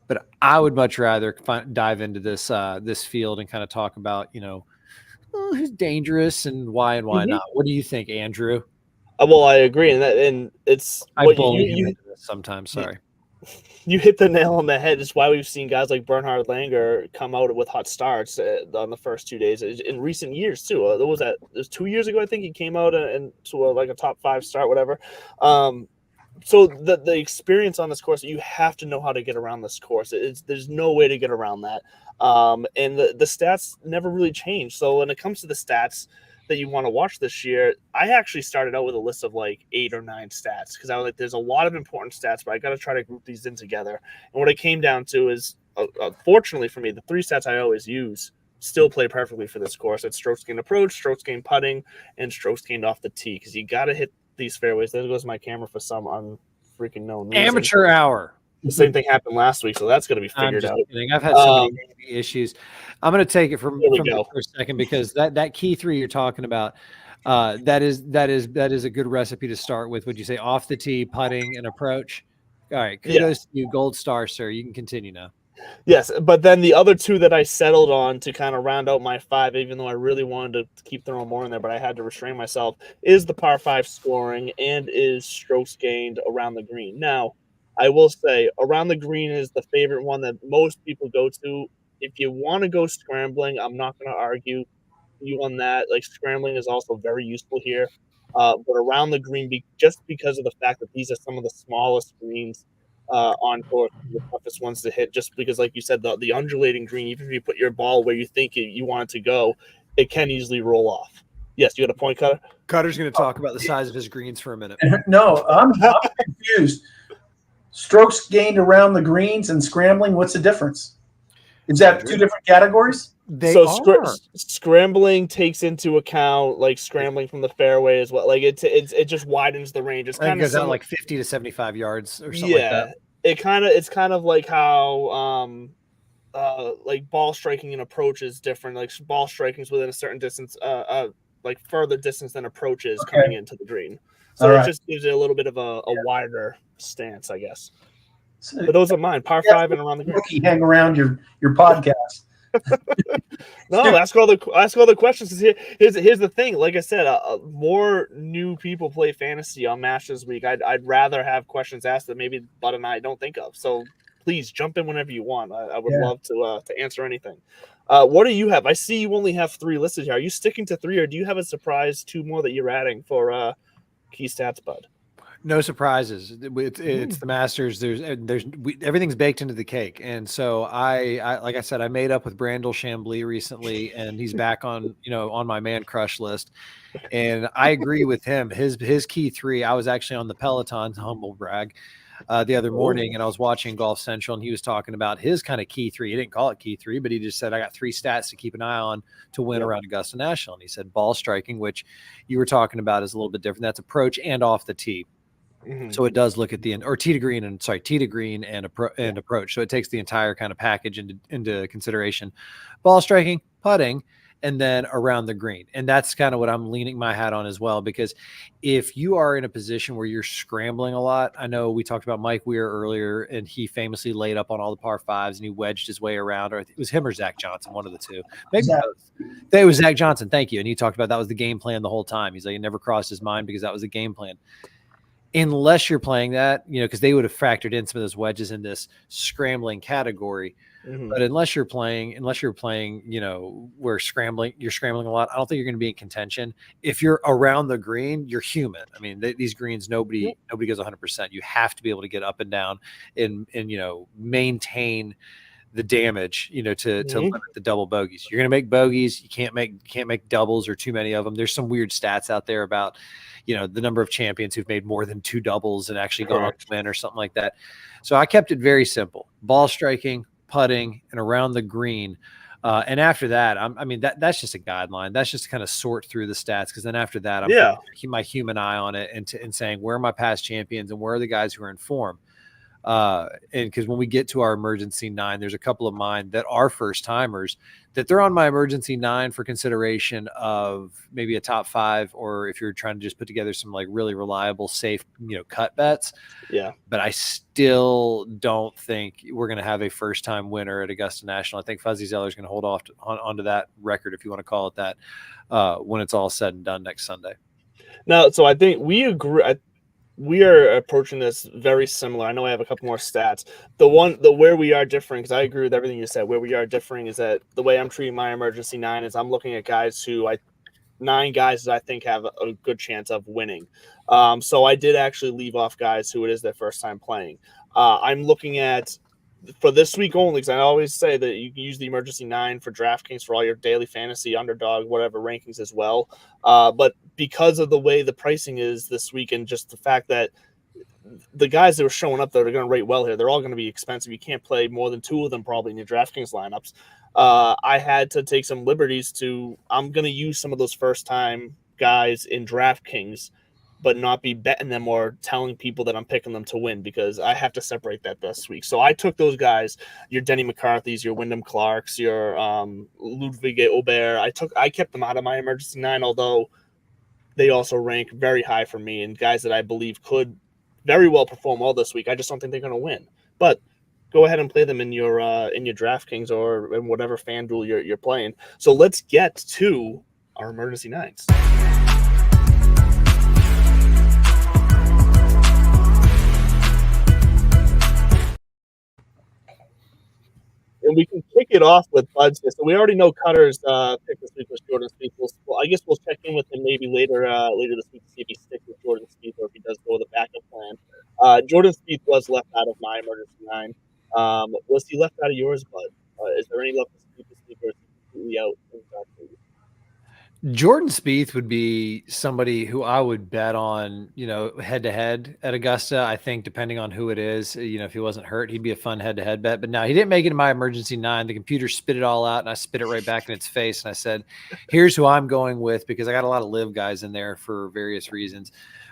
But I would much rather dive into this field and kind of talk about who's dangerous and why not. What do you think, Andrew?
Well, I agree, and it's
I bully him into this sometimes. Sorry.
You hit the nail on the head. It's why we've seen guys like Bernhard Langer come out with hot starts on the first 2 days in recent years too. It was 2 years ago, I think he came out and to like a top 5 start, whatever. So the experience on this course, you have to know how to get around this course. There's no way to get around that. And the stats never really change. So when it comes to the stats that you want to watch this year, I actually started out with a list of like 8 or 9 stats because I was like, there's a lot of important stats, but I got to try to group these in together. And what it came down to is, fortunately for me, the 3 stats I always use still play perfectly for this course. It's strokes gained approach, strokes gained putting, and strokes gained off the tee because you got to hit these fairways. There goes my camera for some unfreaking known reason.
Amateur hour.
The same thing happened last week, so that's going to be figured out.
Kidding. I've had so many issues. I'm going to take it from
go.
for a second because that key 3 you're talking about, that is a good recipe to start with. Would you say off the tee, putting, and approach? All right, kudos to you, gold star, sir. You can continue now.
Yes, but then the other 2 that I settled on to kind of round out my 5, even though I really wanted to keep throwing more in there, but I had to restrain myself, is the par 5 scoring and is strokes gained around the green. Now, I will say around the green is the favorite one that most people go to. If you want to go scrambling, I'm not going to argue you on that. Like scrambling is also very useful here. But around the green, just because of the fact that these are some of the smallest greens on course, the toughest ones to hit, just because, like you said, the undulating green, even if you put your ball where you think you want it to go, it can easily roll off. Yes, you got a point, Cutter?
Cutter's going to talk about the size of his greens for a minute.
No, I'm confused. Strokes gained around the greens and scrambling, what's the difference? Is that 2 different categories?
Scrambling takes into account like scrambling from the fairway as well. Like it just widens the range. It's kind of
goes out like 50 to 75 yards or something like that.
It's kind of like how like ball striking and approach is different. Like ball striking is within a certain distance, like further distance than approach is coming into the green. So
All
it
right.
just gives it a little bit of a wider stance, I guess.
So,
But those are mine, par 5 and around the green.
rookie hang around your podcast.
No, ask all the questions. 'Cause here's the thing. Like I said, more new people play fantasy on Match this week. I'd rather have questions asked that maybe Bud and I don't think of. So please jump in whenever you want. I would love to answer anything. What do you have? I see you only have 3 listed here. Are you sticking to 3, or do you have a surprise 2 more that you're adding for key stats, Bud?
No surprises. It's the Masters. Everything's baked into the cake, and so I like I said, I made up with Brandel Chambly recently, and he's back on on my man crush list, and I agree with him. His key 3. I was actually on the Peloton, humble brag, the other morning, and I was watching Golf Central, and he was talking about his kind of key 3. He didn't call it key 3, but he just said I got 3 stats to keep an eye on to win around Augusta National, and he said ball striking, which you were talking about, is a little bit different. That's approach and off the tee. So it does look at the end, or tee to green and approach. So it takes the entire kind of package into consideration. Ball striking, putting, and then around the green. And that's kind of what I'm leaning my hat on as well, because if you are in a position where you're scrambling a lot, I know we talked about Mike Weir earlier, and he famously laid up on all the par 5s and he wedged his way around, or it was him or Zach Johnson, one of the two. Maybe it was Zach Johnson. Thank you. And he talked about that was the game plan the whole time. He's like, it never crossed his mind because that was the game plan. Unless you're playing that, because they would have factored in some of those wedges in this scrambling category. But unless you're playing, where you're scrambling a lot, I don't think you're going to be in contention. If you're around the green, you're human. I mean, these greens, nobody goes 100%. You have to be able to get up and down and maintain the damage, to limit the double bogeys. You're going to make bogeys. You can't make doubles or too many of them. There's some weird stats out there about, the number of champions who've made more than 2 doubles and actually gone on to win or something like that. So I kept it very simple: ball striking, putting, and around the green. And after that, that's just a guideline. That's just to kind of sort through the stats. Because then after that, I'm keeping my human eye on it and saying, where are my past champions and where are the guys who are in form? And because when we get to our emergency 9, there's a couple of mine that are first timers that they're on my emergency 9 for consideration of maybe a top 5, or if you're trying to just put together some like really reliable, safe, cut bets. Yeah. But I still don't think we're going to have a first time winner at Augusta National. I think Fuzzy Zeller is going to hold off onto that record, if you want to call it that, when it's all said and done next Sunday.
No, so I think we agree. We are approaching this very similar. I know I have a couple more stats. Where we are differing, because I agree with everything you said. Where we are differing is that the way I'm treating my emergency 9 is I'm looking at guys 9 guys that I think have a good chance of winning. So I did actually leave off guys who it is their first time playing. I'm looking at, for this week only, because I always say that you can use the emergency 9 for DraftKings for all your daily fantasy, underdog, whatever rankings as well. But because of the way the pricing is this week, and just the fact that the guys that are showing up that are going to rate well here, they're all going to be expensive. You can't play more than 2 of them probably in your DraftKings lineups. I had to take some liberties I'm going to use some of those first time guys in DraftKings, but not be betting them or telling people that I'm picking them to win, because I have to separate that this week. So I took those guys, your Denny McCarthy's, your Wyndham Clark's, your Ludwig Aubert. I kept them out of my emergency 9, although they also rank very high for me, and guys that I believe could very well perform well this week. I just don't think they're going to win. But go ahead and play them in your DraftKings or in whatever FanDuel you're playing. So let's get to our emergency 9s. And we can kick it off with Bud's. So we already know Cutter's pick this week was Jordan Spieth. Well, I guess we'll check in with him maybe later this week to see if he sticks with Jordan Spieth or if he does go with a backup plan. Jordan Spieth was left out of my emergency 9. Was he left out of yours, Bud? Is there any left for Spieth this week, or is he completely out?
Jordan Spieth would be somebody who I would bet on, head to head at Augusta. I think depending on who it is, if he wasn't hurt, he'd be a fun head to head bet. But no, he didn't make it in my emergency 9. The computer spit it all out and I spit it right back in its face. And I said, here's who I'm going with, because I got a lot of live guys in there for various reasons.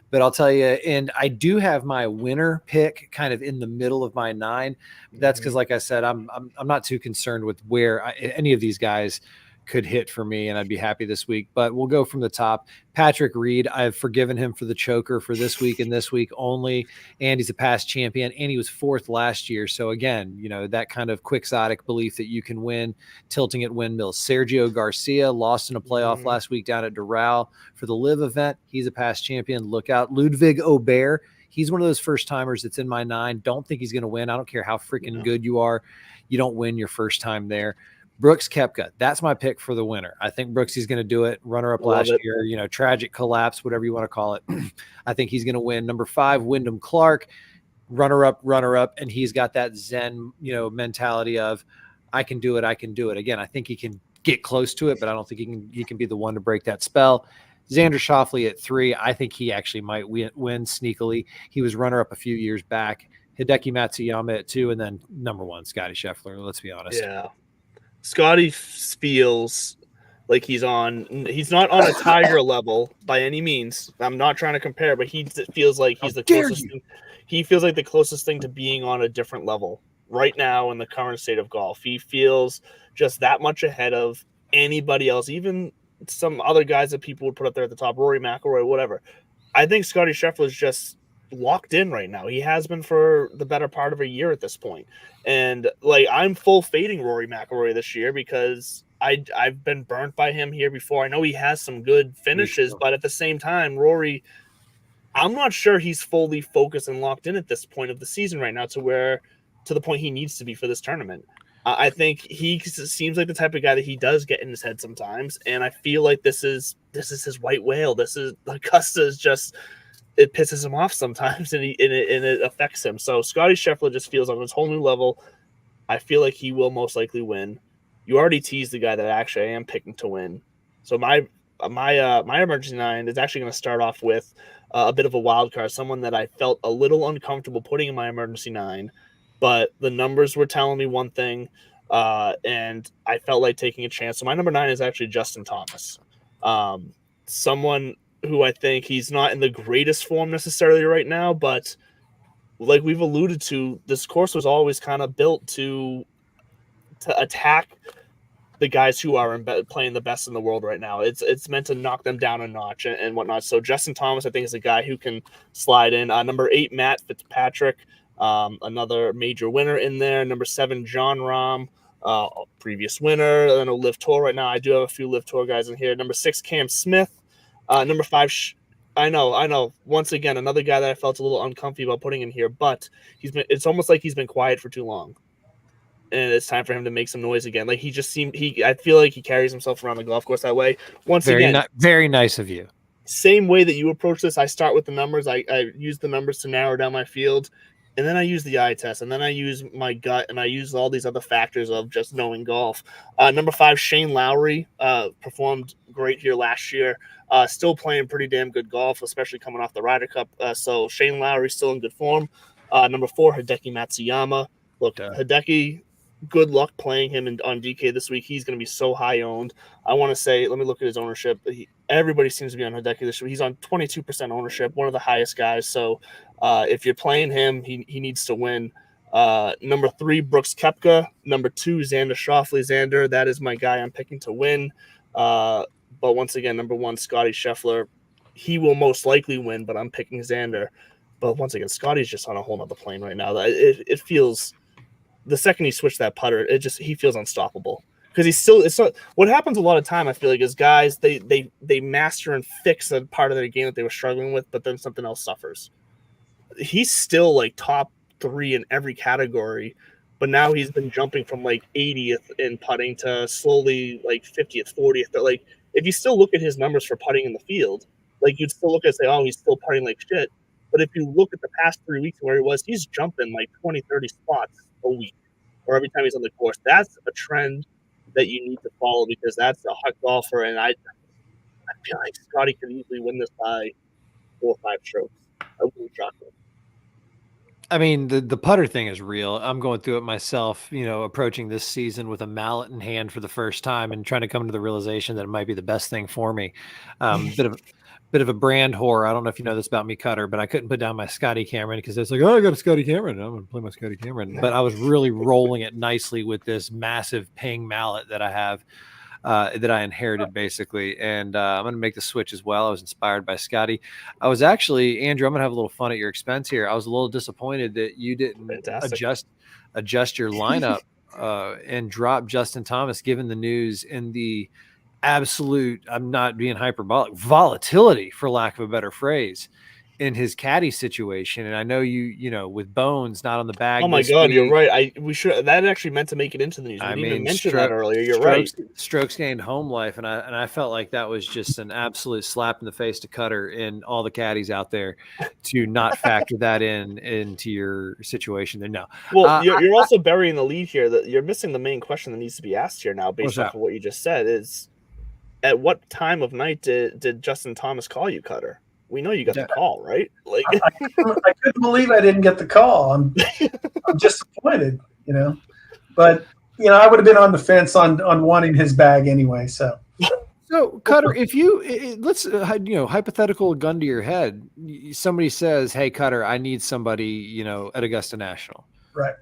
But I'll tell you, and I do have my winner pick kind of in the middle of my 9. That's because, like I said, I'm not too concerned with where any of these guys could hit for me, and I'd be happy this week. But we'll go from the top. Patrick Reed, I've forgiven him for the choker for this week and this week only. And he's a past champion, and he was 4th last year. So again, that kind of quixotic belief that you can win, tilting at windmills. Sergio Garcia lost in a playoff last week down at Doral for the Live event. He's a past champion. Look out. Ludwig Aubert. He's one of those first timers that's in my 9. Don't think he's going to win. I don't care how freaking good you are. You don't win your first time there. Brooks Koepka, that's my pick for the winner. I think Brooks is going to do it. Runner up last year, tragic collapse, whatever you want to call it. I think he's going to win. Number 5, Wyndham Clark, runner up, and he's got that Zen, mentality of I can do it. Again, I think he can get close to it, but I don't think he can be the one to break that spell. Xander Schauffele at 3, I think he actually might win sneakily. He was runner up a few years back. Hideki Matsuyama at 2, and then number 1, Scotty Scheffler. Let's be honest.
Yeah. Scotty feels like he's not on a Tiger level by any means. I'm not trying to compare, but he feels like he's the closest thing. He feels like the closest thing to being on a different level right now in the current state of golf. He feels just that much ahead of anybody else, even some other guys that people would put up there at the top, Rory McIlroy, whatever. I think Scotty Scheffler is just locked in right now. He has been for the better part of a year at this point. And I'm full fading Rory McIlroy this year because I've been burnt by him here before. I know he has some good finishes, but at the same time, Rory, I'm not sure he's fully focused and locked in at this point of the season right now to the point he needs to be for this tournament. I think he seems like the type of guy that he does get in his head sometimes, and I feel like this is his white whale. This is Augusta is just. It pisses him off sometimes, and it affects him. So Scotty Scheffler just feels on this whole new level. I feel like he will most likely win. You already teased the guy that actually I am picking to win. So my emergency 9 is actually going to start off with a bit of a wild card, someone that I felt a little uncomfortable putting in my emergency 9, but the numbers were telling me one thing, and I felt like taking a chance. So my number 9 is actually Justin Thomas, someone who I think he's not in the greatest form necessarily right now, but like we've alluded to, this course was always kind of built to attack the guys who are playing the best in the world right now. It's meant to knock them down a notch and whatnot. So Justin Thomas, I think, is a guy who can slide in. Number 8, Matt Fitzpatrick, another major winner in there. Number 7, John Rahm, previous winner. Then a Live Tour right now. I do have a few Live Tour guys in here. Number 6, Cam Smith. Number 5, I know. Once again, another guy that I felt a little uncomfy about putting in here, but it's almost like he's been quiet for too long. And it's time for him to make some noise again. Like I feel like he carries himself around the golf course that way.
Very nice of you.
Same way that you approach this, I start with the numbers. I use the numbers to narrow down my field, and then I use the eye test, and then I use my gut, and I use all these other factors of just knowing golf. Number 5, Shane Lowry, performed great here last year. Still playing pretty damn good golf, especially coming off the Ryder Cup. So Shane Lowry still in good form. Number 4, Hideki Matsuyama. Look, Hideki, good luck playing him on DK this week. He's going to be so high owned. I want to say, let me look at his ownership. Everybody seems to be on Hideki this week. He's on 22% ownership, one of the highest guys. So if you're playing him, he needs to win. Number 3, Brooks Koepka. Number 2, Xander Schauffele. Xander, that is my guy I'm picking to win. But once again, number 1, Scotty Scheffler. He will most likely win, but I'm picking Xander. But once again, Scotty's just on a whole nother plane right now. It feels, the second he switched that putter, he feels unstoppable. Because it's not what happens a lot of time, I feel like, is guys, they master and fix a part of their game that they were struggling with, but then something else suffers. He's still like top 3 in every category, but now he's been jumping from like 80th in putting to slowly like 50th, 40th. But like, if you still look at his numbers for putting in the field, like you'd still look at it and say, oh, he's still putting like shit. But if you look at the past 3 weeks where he was, he's jumping like 20, 30 spots a week, or every time he's on the course. That's a trend that you need to follow, because that's a hot golfer. And I feel like Scotty could easily win this by 4 or 5 strokes. I wouldn't shock him.
I mean, the putter thing is real. I'm going through it myself, approaching this season with a mallet in hand for the first time and trying to come to the realization that it might be the best thing for me. Bit of a brand whore. I don't know if you know this about me, Cutter, but I couldn't put down my Scotty Cameron because it's like, oh, I got a Scotty Cameron. I'm going to play my Scotty Cameron. But I was really rolling it nicely with this massive ping mallet that I have. that I inherited basically. And I'm going to make the switch as well. I was inspired by Scotty. I was actually, Andrew, I'm going to have a little fun at your expense here. I was a little disappointed that you didn't adjust your lineup and drop Justin Thomas, given the news and the absolute, I'm not being hyperbolic, volatility, for lack of a better phrase, in his caddy situation. And I know you know, with Bones not on the bag.
Oh my God, you're right. We should, that actually meant to make it into the news. We didn't even mention that earlier. You're right.
Strokes gained home life, and I felt like that was just an absolute slap in the face to Cutter and all the caddies out there to not factor that into your situation. There, no.
Well, you're also burying the lead here. That you're missing the main question that needs to be asked here now, based off of what you just said. Is at what time of night did Justin Thomas call you, Cutter? We know you got the call, right? Like
I couldn't believe I didn't get the call. I'm disappointed, you know. But you know, I would have been on the fence on wanting his bag anyway. So
Cutter, if you let's you know, hypothetical gun to your head, somebody says, "Hey, Cutter, I need somebody, you know, at Augusta National."
Right.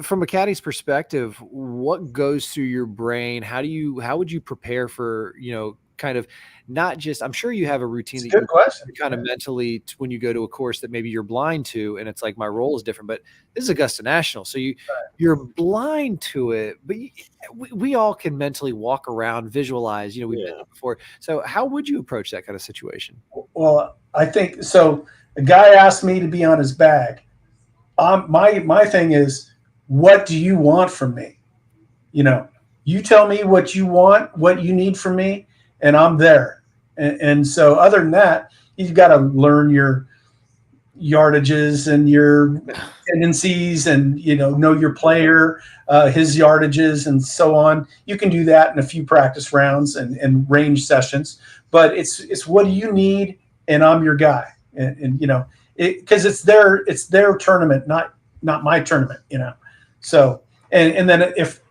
From a caddy's perspective, what goes through your brain? How would you prepare for, you know, kind of not just, I'm sure you have a routine that you kind of mentally when you go to a course that maybe you're blind to, and it's like, my role is different, but this is Augusta National. So you're blind to it, but we all can mentally walk around, visualize, you know, we've been there before. So how would you approach that kind of situation?
Well, I think so. A guy asked me to be on his bag. My thing is, what do you want from me? You know, you tell me what you want, what you need from me, and I'm there. And so other than that, you've got to learn your yardages and your tendencies, and, you know your player, his yardages and so on. You can do that in a few practice rounds and range sessions, but it's what do you need? And I'm your guy. And you know, because it's their tournament, not my tournament, you know? So, and then if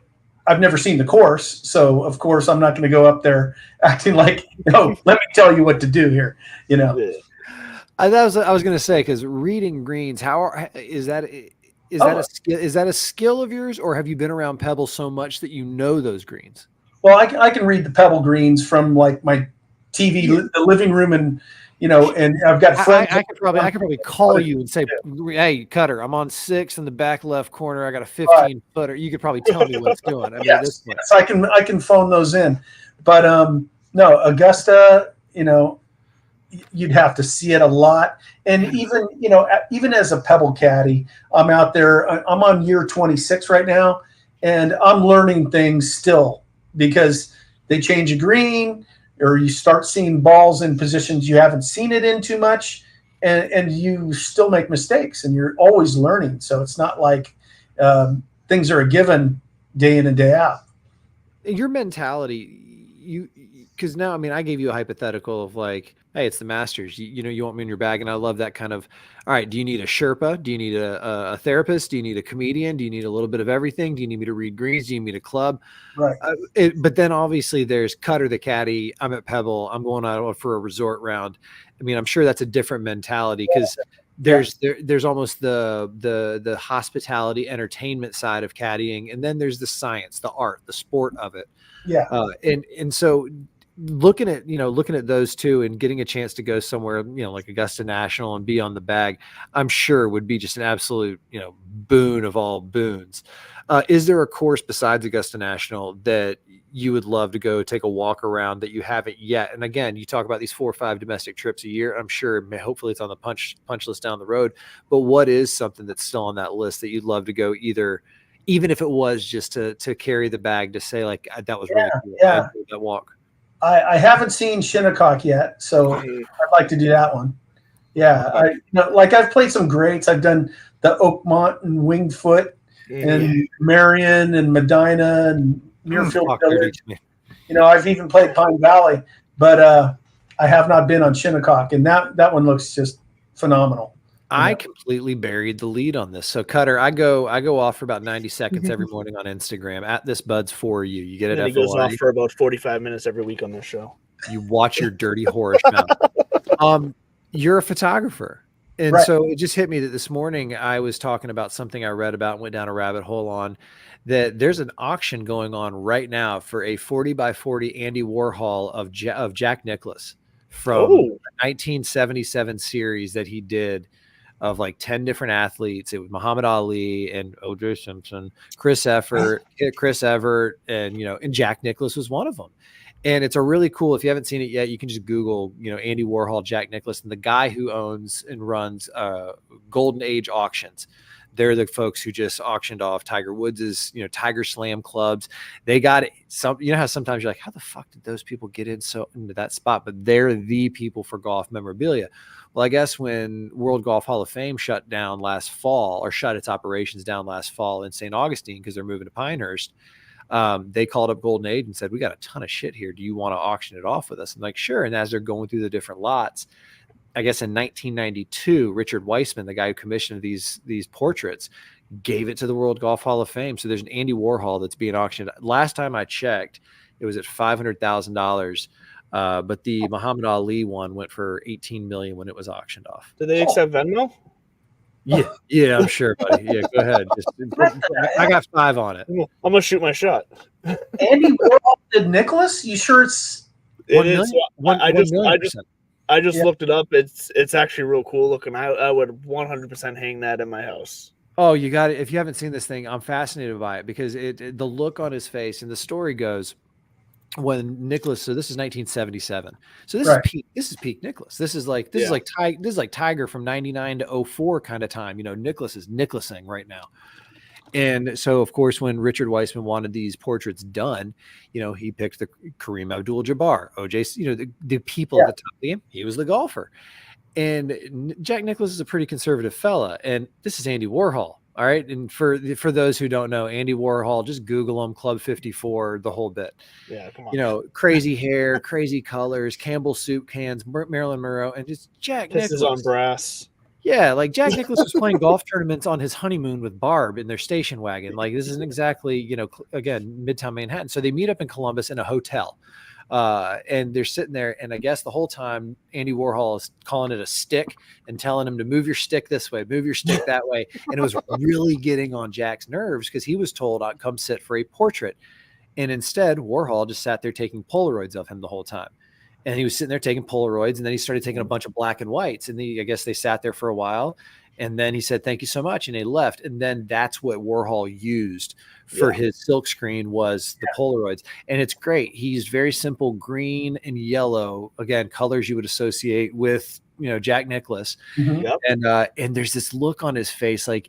I've never seen the course, so of course I'm not going to go up there acting like, let me tell you what to do here, you know?
I was going to say, because reading greens, is that a skill of yours, or have you been around Pebble so much that you know those greens? Well,
I can read the Pebble greens from like my TV, the living room, and you know, and I've got friends.
I could probably call you and say, "Hey, Cutter, I'm on 6 in the back left corner. I got a 15-footer." You could probably tell me what it's doing. I mean,
yes, I can phone those in, but no, Augusta, you know, you'd have to see it a lot, and even as a Pebble caddy, I'm out there. I'm on year 26 right now, and I'm learning things still because they change a green, or you start seeing balls in positions you haven't seen it in too much, and you still make mistakes, and you're always learning. So it's not like things are a given day in and day out.
Your mentality, because now, I mean, I gave you a hypothetical of like, hey, it's the Masters. You know, you want me in your bag, and I love that kind of. All right, do you need a Sherpa? Do you need a therapist? Do you need a comedian? Do you need a little bit of everything? Do you need me to read greens? Do you need a club?
Right.
But then obviously there's Cutter the Caddy. I'm at Pebble. I'm going out for a resort round. I mean, I'm sure that's a different mentality, because there's almost the hospitality entertainment side of caddying, and then there's the science, the art, the sport of it.
Yeah.
And so looking at those two and getting a chance to go somewhere, you know, like Augusta National and be on the bag, I'm sure would be just an absolute, you know, boon of all boons. Is there a course besides Augusta National that you would love to go take a walk around that you haven't yet? And again, you talk about these 4 or 5 domestic trips a year. I'm sure hopefully it's on the punch list down the road, but what is something that's still on that list that you'd love to go, even if it was just to carry the bag, to say like, that was really cool.
Yeah.
That walk.
I haven't seen Shinnecock yet, so I'd like to do that one. Yeah, I've played some greats. I've done the Oakmont and Winged Foot and Marion and Medina and Muirfield Village. You know, I've even played Pine Valley, but I have not been on Shinnecock, and that one looks just phenomenal.
I completely buried the lead on this. So Cutter, I go off for about 90 seconds every morning on Instagram at this Buds for you. You get it.
And he goes off for about 45 minutes every week on this show.
You watch your dirty whorish mouth. You're a photographer. And
Right.
so it just hit me that this morning I was talking about something I read about and went down a rabbit hole on that there's an auction going on right now for a 40 by 40 Andy Warhol of Jack Nicklaus from
Oh,
the 1977 series that he did of like 10 different athletes. It was Muhammad Ali and O.J. Simpson, Chris Evert, and, and Jack Nicklaus was one of them. And it's a really cool, if you haven't seen it yet, you can just Google, Andy Warhol, Jack Nicklaus, and the guy who owns and runs Golden Age Auctions. They're the folks who just auctioned off Tiger Woods's, Tiger Slam clubs. They got it. How sometimes you're like, how the fuck did those people get into that spot? But they're the people for golf memorabilia. Well, I guess when World Golf Hall of Fame shut down last fall, or shut its operations down last fall in St. Augustine because they're moving to Pinehurst, they called up Golden Age and said, we got a ton of shit here. Do you want to auction it off with us? I'm like, sure. And as they're going through the different lots, I guess in 1992, Richard Weissman, the guy who commissioned these portraits, gave it to the World Golf Hall of Fame. So there's an Andy Warhol that's being auctioned. Last time I checked, it was at $500,000. But the Muhammad Ali one went for $18 million when it was auctioned off.
do they accept Venmo?
Yeah, I'm sure, buddy. Yeah, go ahead. I got 5 on it.
I'm gonna shoot my shot.
Andy Warhol did Nicholas? You sure it's
It is. I just
Yeah.
looked it up. It's actually real cool looking. I would 100% hang that in my house.
Oh, you got it. If you haven't seen this thing, I'm fascinated by it because the look on his face, and the story goes when Nicholas. So this is 1977. So this
Right.
is peak. This is peak Nicholas. This is like Tiger from 99 to 04 kind of time. Nicholas is Nicholasing right now. And so, of course, when Richard Weissman wanted these portraits done, he picked the Kareem Abdul-Jabbar, OJ, the people at the top of the game. He was the golfer. And Jack Nicklaus is a pretty conservative fella. And this is Andy Warhol. All right. And for those who don't know, Andy Warhol, just Google him, Club 54, the whole bit.
Yeah, come on.
Crazy hair, crazy colors, Campbell soup cans, Marilyn Monroe, and just Jack
This
Nicklaus.
is on brass.
Yeah, like Jack Nicklaus was playing golf tournaments on his honeymoon with Barb in their station wagon. Like this isn't exactly, again, Midtown Manhattan. So they meet up in Columbus in a hotel. And they're sitting there, and I guess the whole time Andy Warhol is calling it a stick and telling him to move your stick this way, move your stick that way. And it was really getting on Jack's nerves because he was told, come sit for a portrait. And instead, Warhol just sat there taking Polaroids of him the whole time. And he was sitting there taking Polaroids, and then he started taking a bunch of black and whites. And I guess they sat there for a while. And then he said, thank you so much. And they left. And then that's what Warhol used for his silk screen was the Polaroids. And it's great. He used very simple green and yellow, again, colors you would associate with, Jack Nicklaus.
Mhm.
Yep.
And there's this look on his face. Like,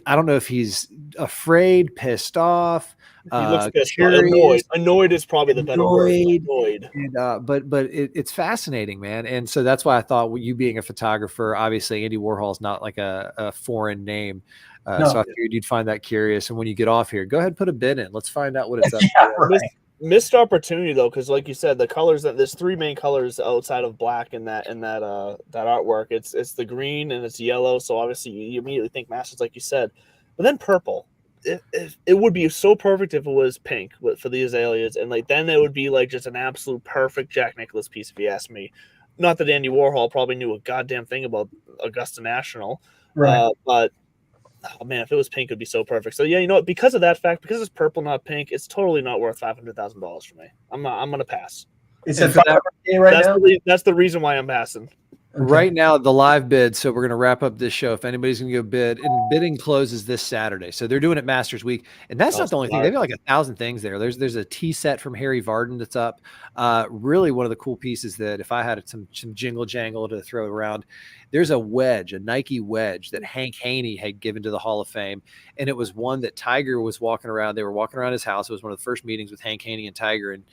I don't know if he's afraid, pissed off.
He looks pissed off. Annoyed is probably the better word. Annoyed.
And, but it's fascinating, man. And so that's why I thought you being a photographer, obviously Andy Warhol is not like a foreign name.
No.
So I figured you'd find that curious. And when you get off here, go ahead and put a bid in. Let's find out what it's up
Yeah,
for.
right.
Missed opportunity though, because like you said, the colors there's 3 main colors outside of black in that artwork. It's the green and it's yellow. So obviously you immediately think Masters, like you said, but then purple. It would be so perfect if it was pink for the azaleas, and like then it would be like just an absolute perfect Jack Nicklaus piece if you ask me. Not that Andy Warhol probably knew a goddamn thing about Augusta National,
Right.
but oh man, if it was pink, it'd be so perfect. So yeah, you know what? Because of that fact, because it's purple, not pink, it's totally not worth $500,000 for me. I'm gonna pass.
It's
And
at
for that-
$500K right now.
That's the reason why I'm passing.
Okay.
Right now, the live bid. So we're going to wrap up this show. If anybody's going to go bid, and bidding closes this Saturday. So they're doing it Masters Week, and that's not the only thing. They've got like 1,000 things there. There's a tee set from Harry Vardon that's up. Really, one of the cool pieces that if I had some jingle jangle to throw around, there's a wedge, a Nike wedge that Hank Haney had given to the Hall of Fame, and it was one that Tiger was walking around. They were walking around his house. It was one of the first meetings with Hank Haney and Tiger, and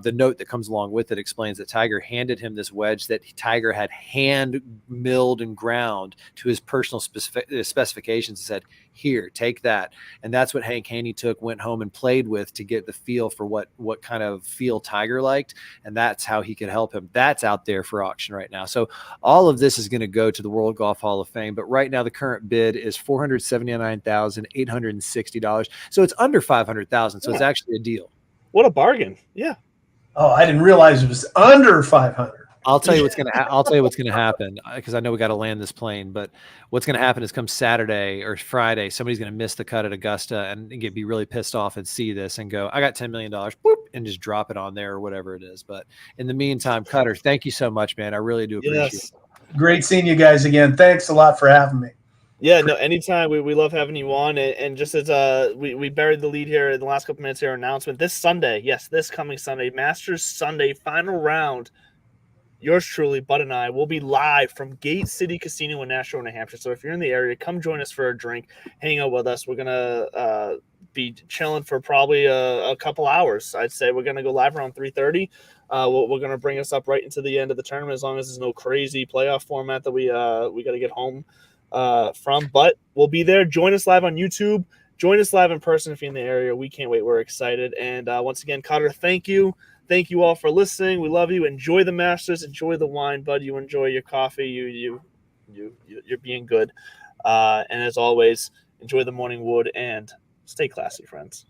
the note that comes along with it explains that Tiger handed him this wedge that Tiger had hand milled and ground to his personal specifications and said, here, take that. And that's what Hank Haney took, went home and played with to get the feel for what kind of feel Tiger liked. And that's how he could help him. That's out there for auction right now. So all of this is going to go to the World Golf Hall of Fame. But right now the current bid is $479,860. So it's under $500,000. So it's actually a deal.
What a bargain. Yeah.
Oh, I didn't realize it was under 500.
I'll tell you what's gonna happen because I know we got to land this plane. But what's gonna happen is come Saturday or Friday, somebody's gonna miss the cut at Augusta and be really pissed off and see this and go, "I got $10 million," boop, and just drop it on there or whatever it is. But in the meantime, Cutter, thank you so much, man. I really do appreciate it.
Great seeing you guys again. Thanks a lot for having me.
Yeah, no, anytime. We love having you on. And just as we buried the lead here in the last couple minutes here, announcement this Sunday, yes, this coming Sunday, Masters Sunday, final round. Yours truly, Bud and I, will be live from Gate City Casino in Nashua, New Hampshire. So if you're in the area, come join us for a drink, hang out with us. We're going to be chilling for probably a couple hours. I'd say we're going to go live around 3:30. We're going to bring us up right into the end of the tournament as long as there's no crazy playoff format that we got to get home from. But we'll be there. Join us live on YouTube. Join us live in person if you're in the area. We can't wait. We're excited. And once again, Cutter, thank you. Thank you all for listening. We love you. Enjoy the Masters. Enjoy the wine, Bud. You enjoy your coffee. You're being good. And as always, enjoy the morning wood and stay classy, friends.